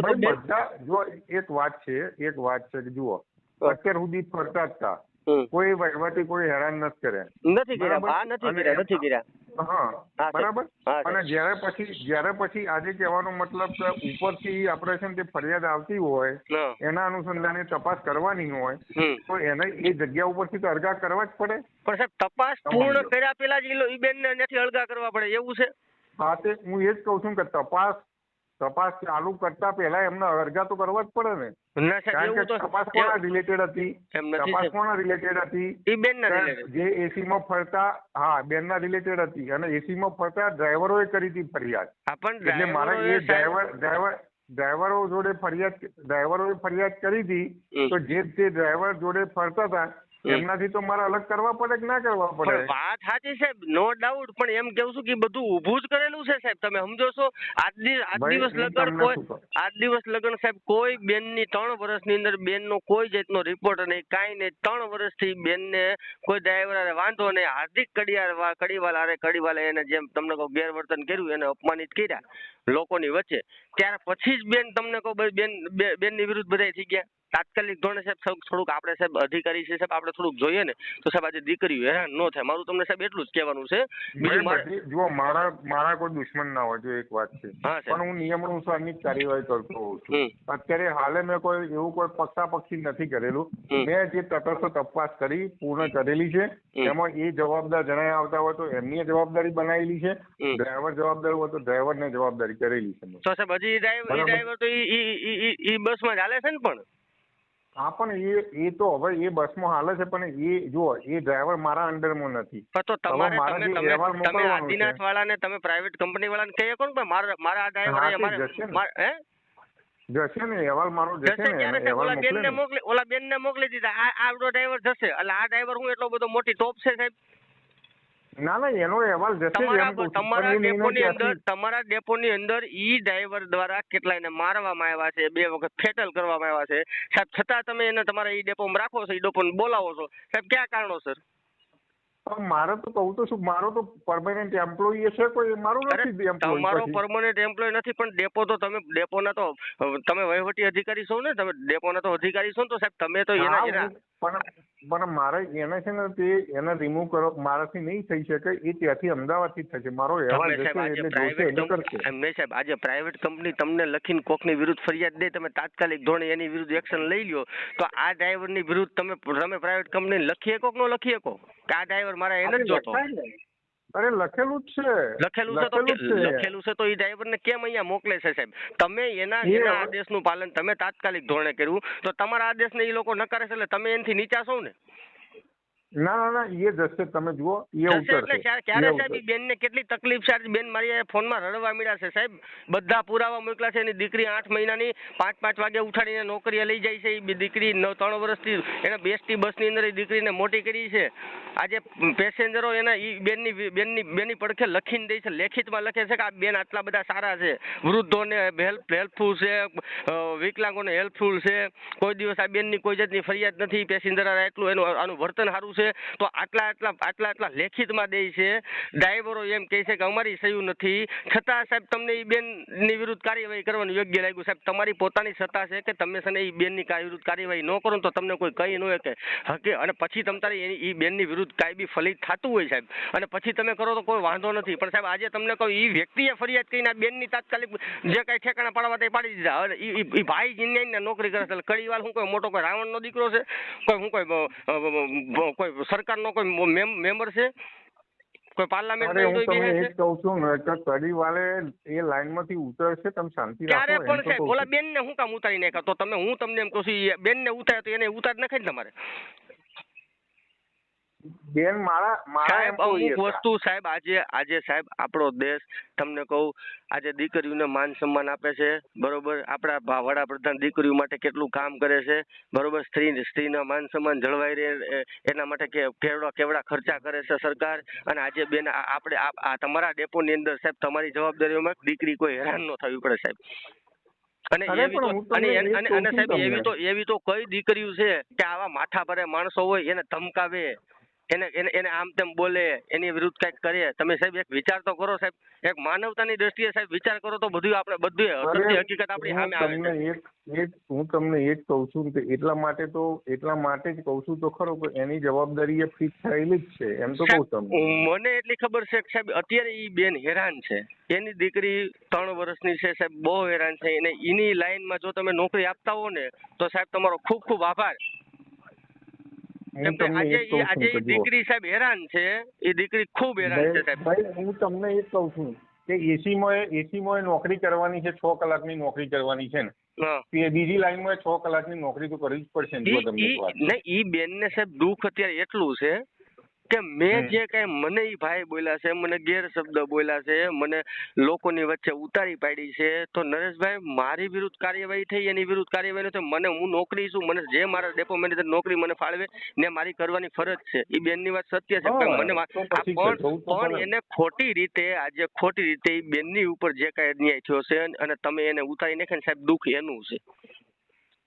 જો એક વાત છે કે જુઓ અત્યાર સુધી ફરતા જ હતા, કોઈ વહીવટી કોઈ હેરાન નથી કર્યા. હા બરાબર. અને જયારે પછી આજે કહેવાનો મતલબ કે ઉપરથી ઓપરેશન જે ફરિયાદ આવતી હોય એના અનુસંધાને તપાસ કરવાની હોય તો એને એ જગ્યા ઉપરથી તો અળગા કરવા જ પડે. પણ સાહેબ તપાસ પૂર્ણ કર્યા પેલા જ એ બેન ને નથી અળગા કરવા પડે એવું છે? હા તે હું એ જ કઉ છું કે તપાસ તપાસ ચાલુ કરતા પહેલા એમને અરજા તો કરવા જ પડે ને. ના સાહેબ, કારણ એવું કે તો તપાસ કોના રિલેટેડ હતી? એમ નથી તપાસ સાહેબ. કોના રિલેટેડ હતી? ઈ બેનના related. જે એસી માં ફરતા, હા બેનના રિલેટેડ હતી, અને એસી માં ફરતા ડ્રાઈવરોએ કરી હતી ફરિયાદ. હા, પણ એટલે મારે એ ડ્રાઈવરોએ ડ્રાઈવરો જોડે ડ્રાઈવરોએ ફરિયાદ કરી હતી, તો જે ડ્રાઈવર જોડે ફરતા હતા એમનાથી તો મારે અલગ કરવા પડે કે ના કરવા પડે? પણ વાત સાચી સાહેબ, નો ડાઉટ, પણ એમ કેવું છું કે બધું ઊભું જ કરેલું છે સાહેબ. તમે સમજો છો? આજ દિવસ લગન સાહેબ, કોઈ બેનની 3 વર્ષની અંદર બેનનો કોઈ જાતનો રિપોર્ટ નહીં, કાંઈ નહીં. 3 વર્ષથી બેનને કોઈ ડ્રાઈવર વાંધો નહીં. હાર્દિક કડીવાલે એને જેમ તમને કહું ગેરવર્તન કર્યું, એને અપમાનિત કર્યા લોકોની વચ્ચે, ત્યાર પછી જ બેન તમને કહું બેનની વિરુદ્ધ બધા થઈ ગયા. તાત્કાલિક ધોરણે સાહેબ થોડુંક આપણે સાહેબ અધિકારી છે સાહેબ, આપણે થોડુંક જોઈએ ને તો સાહેબ આજે દીકરીઓ હેરાન ન થાય. મારું તમને સાહેબ એટલું જ કહેવાનું છે. બીજું જો મારા કોઈ દુશ્મન ના હોય, જો એક વાત છે, પણ હું નિયમ અનુસારની જ કાર્યવાહી કરતો હોઉં છું. અત્યારે હાલે મેં એવું કોઈ પક્ષાપક્ષી નથી કરેલું. મેં જે તટસ્થ તપાસ કરી પૂર્ણ કરેલી છે, એમાં એ જવાબદાર જણાય આવતા હોય તો એમની જવાબદારી બનાવેલી છે, ડ્રાઈવર જવાબદાર હોય તો ડ્રાઈવરને જવાબદારી કરેલી છે. તો સાહેબ હજી ડ્રાઈવર તો ઈ બસમાં ચાલે છે ને? પણ હા, પણ એ તો હવે એ બસમાં હાલે છે, પણ એ જો એ ડ્રાઈવર મારા અંડરમાં નથી. તો તમે આદિનાથ વાળાને, તમે પ્રાઇવેટ કંપની વાળાને કહી શકો ને મારા આ ડ્રાઈવર જશે ને, અહેવાલ મારો જશે ને, ઓલા બેનને મોકલી દીધા, આવડો ડ્રાઈવર જશે. એટલે આ ડ્રાઈવર હું એટલો બધો મોટી ટોપ છે સાહેબ? ના, એનો અહેવાલ જશે. તમારા ડેપોની અંદર ઈ ડ્રાઈવર દ્વારા કેટલાયને મારવામાં આવ્યા છે, 2 વખત ફેટલ કરવામાં આવ્યા છે સાહેબ, છતાં તમે એને તમારા ઈ ડેપોમાં રાખો છો, ઈ ડેપોને બોલાવો છો સાહેબ, ક્યાં કારણોસર? મારે તો કહું તો શું, મારો તો પરમાનન્ટ એમ્પ્લોય છે કોઈ, મારો નથી એમ્પ્લોય. તમારો પરમાનન્ટ એમ્પ્લોય નથી, પણ ડેપો તો ડેપોના તો તમે વહીવટી અધિકારી છો ને, તમે ડેપોના તો અધિકારી છો ને, તો સાહેબ તમે તો એના પણ મારે એને છે ને તે એને રિમૂવ કરો મારાથી નહીં થઈ શકે, એ ત્યાંથી અમદાવાદથી જ થશે. મારો અહેવાલ એમને સાહેબ આજે પ્રાઇવેટ કંપની તમને લખીને કોકની વિરુદ્ધ ફરિયાદ દે, તમે તાત્કાલિક ધોરણે એની વિરુદ્ધ એક્શન લઈ લ્યો, તો આ ડ્રાઈવરની વિરુદ્ધ તમે પ્રાઇવેટ કંપની લખી શકો કે ન લખી શકો કે આ ડ્રાઈવર મારા એને જ જોતો? અરે લખેલું જ છે. લખેલું છે તો એ ડ્રાઈવરને કેમ અહીંયા મોકલે છે સાહેબ? તમે એના આદેશનું પાલન તમે તાત્કાલિક ધોરણે કર્યું, તો તમારા આદેશને એ લોકો નકારે છે એટલે તમે એનાથી નીચા છો ને? ના એ જશે, તમે જુઓ એ ઉતરશે. ક્યારે સાહેબ બેન ને કેટલી તકલીફ છે? બેન મારી ફોનમાં રડવા મળ્યા છે સાહેબ, બધા પુરાવા મોકલા છે. એની દીકરી 8 મહિનાની 5 વાગે ઉઠાડીને નોકરીએ લઈ જાય છે. એ દીકરી 3 વર્ષથી એને બેસતી બસની અંદર એ દીકરીને મોટી કરી છે. આજે પેસેન્જરો એના ઈ બેનની પડખે લખીને દે છે, લેખિતમાં લખે છે કે આ બેન આટલા બધા સારા છે, વૃદ્ધોને હેલ્પફુલ છે, વિકલાંગોને હેલ્પફુલ છે, કોઈ દિવસ આ બેનની કોઈ જાતની ફરિયાદ નથી, પેસેન્જર એટલું એનું આનું વર્તન સારું છે, તો આટલા લેખિતમાં દે છે. ડ્રાઈવરો એમ કહે છે કે અમારી સહી નથી, છતાં સાહેબ તમને એ બેનની વિરુદ્ધ કાર્યવાહી કરવાનું યોગ્ય લાગ્યું સાહેબ? તમારી પોતાની સત્તા છે કે તમે છે ને એ બેનની વિરુદ્ધ કાર્યવાહી ન કરો તો તમને કોઈ કહી ન હકે, અને પછી તમારી એ બેનની વિરુદ્ધ કાંઈ બી ફલિત થતું હોય સાહેબ, અને પછી તમે કરો તો કોઈ વાંધો નથી. પણ સાહેબ આજે તમને કહું એ વ્યક્તિએ ફરિયાદ કરીને બેનની તાત્કાલિક જે કાંઈ ઠેકાણા પાડવા તે પાડી દીધા. હવે એ ભાઈ જીને નોકરી કરે છે, કડીવાલ હું કોઈ મોટો કોઈ રાવણનો દીકરો છે? કોઈ સરકારનો કોઈ મેમ્બર છે? કોઈ પાર્લામેન્ટ? હું તમને એ જ કહું છું ને કે કડીવાલે એ લાઈનમાંથી ઉતરશે, તમે શાંતિ રાખો. ક્યારે પણ સાહેબ ઓલા બેનને હું કામ ઉતારી નાખ્યા? તો તમે હું તમને એમ કહું છું બેનને ઉતારે તો એને ઉતારી નાખે ને તમારે. બેન મારા અમુક વસ્તુ સાહેબ આજે સાહેબ આપણો દેશ તમને કહું આજે દીકરીઓને માન સન્માન આપે છે, બરોબર? આપણા વડાપ્રધાન દીકરીઓ માટે કેટલું કામ કરે છે, બરોબર? સ્ત્રીના માન સન્માન જળવાઈ રહે એના માટે કેવડા ખર્ચા કરે છે સરકાર. અને આજે બેન આપણે આ તમારા ડેપોની અંદર સાહેબ તમારી જવાબદારીઓમાં દીકરી કોઈ હેરાન ન થવી પડે સાહેબ. અને સાહેબ એવી તો કઈ દીકરીઓ છે કે આવા માથા ભરે માણસો હોય એને ધમકાવે, એને આમ તેમ બોલે, એની વિરુદ્ધ કઈક કરે? તમે સાહેબ એક વિચાર તો કરો સાહેબ, એક માનવતાની દ્રષ્ટિએ સાહેબ વિચાર કરો તો બધું હકીકત આપણી સામે આવે છે. હું તમને એ જ કહું છું કે એટલા માટે જ કહું છું તો ખરો કે એની જવાબદારી એ ફિક્સ થયેલી જ છે એમ તો કહું તમને. મને એટલી ખબર છે કે સાહેબ અત્યારે એ બેન હેરાન છે, એની દીકરી 3 વર્ષની છે સાહેબ, બહુ હેરાન છે. એને એની લાઈનમાં જો તમે નોકરી આપતા હો ને તો સાહેબ તમારો ખૂબ ખૂબ આભાર. આજે દીકરી સાહેબ હેરાન છે, એ દીકરી ખૂબ હેરાન છે સાહેબ. ભાઈ હું તમને એ જ કહું છું કે એસીમાં નોકરી કરવાની છે, 6 કલાકની નોકરી કરવાની છે ને એ બીજી લાઈનમાં 6 કલાકની નોકરી તો કરવી જ પડશે ને. જો તમને ઈ બેન ને સાહેબ દુઃખ અત્યારે એટલું છે કે મેં જે કઈ મને ઈ ભાઈ બોલ્યા છે, મને ગેરશબ્દ બોલ્યા છે, મને લોકોની વચ્ચે ઉતારી પાડી છે, તો નરેશભાઈ મારી વિરુદ્ધ કાર્યવાહી થઈ, એની વિરુદ્ધ કાર્યવાહી નથી. મને હું નોકરી છું, મને જે મારા ડેપો મેનેજર નોકરી મને ફાળવે ને મારી કરવાની ફરજ છે. એ બેનની વાત સત્ય છે. મને પણ એને ખોટી રીતે આજે ખોટી રીતે એ બેનની ઉપર જે કઈ અન્યાય થયો છે અને તમે એને ઉતારી નાખે ને સાહેબ દુઃખ એનું છે.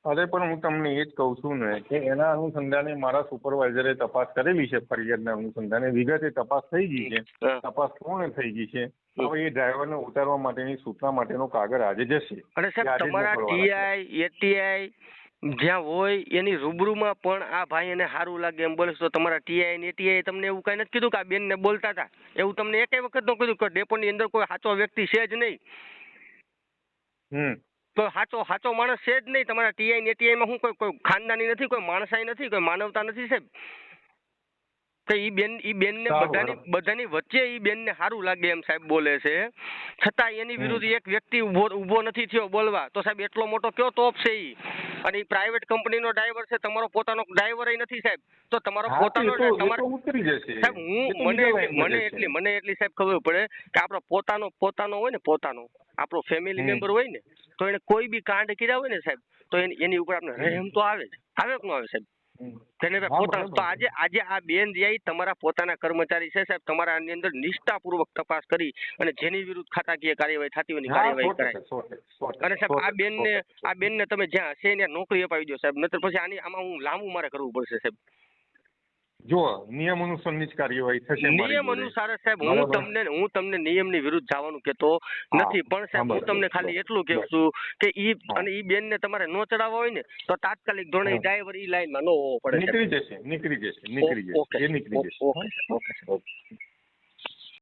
અરે પણ હું તમને એ જ કહું છું ને કે એના અનુસંધાને મારા સુપરવાઇઝરે તપાસ કરેલી છે, ફરિયાદના અનુસંધાને વિગતે તપાસ થઈ ગઈ છે, તપાસ પૂર્ણ થઈ ગઈ છે. હવે એ ડ્રાઈવરને ઉતારવા માટેની સૂચના માટેનો કાગળ આજે જશે. અને સાહેબ તમારા ટીઆઈ એટીઆઈ જ્યાં હોય એની રૂબરૂમાં પણ આ ભાઈ એને સારું લાગે એમ બોલે તો તમારા ટીઆઈ ને એટીઆઈ તમને એવું કઈ નથી કીધું કે આ બેન ને બોલતા હતા? એવું તમને એકેય વખત ન કીધું કે ડેપોની અંદર કોઈ સાચો વ્યક્તિ છે જ નહીં? તો સાચો માણસ છે જ નહીં. તમારા ટીઆઈ ને એટીઆઈ માં શું કોઈ ખાનદાની નથી, કોઈ માણસાઈ નથી, કોઈ માનવતા નથી સાહેબ? તો ઈ બેન ને બધાની વચ્ચે ઈ બેન ને સારું લાગે એમ સાહેબ બોલે છે, છતાં એની વિરુદ્ધ એક વ્યક્તિ ઉભો નથી થયો બોલવા. તો સાહેબ એટલો મોટો કયો તોપ છે ઈ? અને ઈ પ્રાઇવેટ કંપનીનો ડ્રાઈવર છે, તમારો પોતાનો ડ્રાઈવર નથી સાહેબ. તો તમારો પોતાનો સાહેબ મને એટલી સાહેબ ખબર પડે કે આપણો પોતાનો હોય ને, પોતાનો આપણો ફેમિલી મેમ્બર હોય ને, તો એને કોઈ બી કાંડ કર્યા હોય ને સાહેબ, તો એની ઉપર આપણે રહેમ તો આવે કે ન આવે સાહેબ? તો આજે આ બેન જે તમારા પોતાના કર્મચારી છે સાહેબ, તમારા આની અંદર નિષ્ઠાપૂર્વક તપાસ કરી અને જેની વિરુદ્ધ ખાતાકીય કાર્યવાહી થતી હોય કાર્યવાહી કરાય. અને સાહેબ આ બેનને તમે જ્યાં હશે ત્યાં નોકરી અપાવી દો સાહેબ, નહીતર પછી આમાં હું લાંબુ મારે કરવું પડશે સાહેબ. જો નિયમ અનુસારની જ કાર્યવાહી થશે. નિયમ અનુસાર સાહેબ હું તમને નિયમની વિરુદ્ધ જવાનું કેતો નથી, પણ સાહેબ હું તમને ખાલી એટલું કહું છું કે ઈ બેન ને તમારે નો ચડાવવા હોય ને તો તાત્કાલિક ધોરણે ડ્રાઈવર ઈ લાઈનમાં નો હોવો પડે. નીકળી જશે. ઓકે.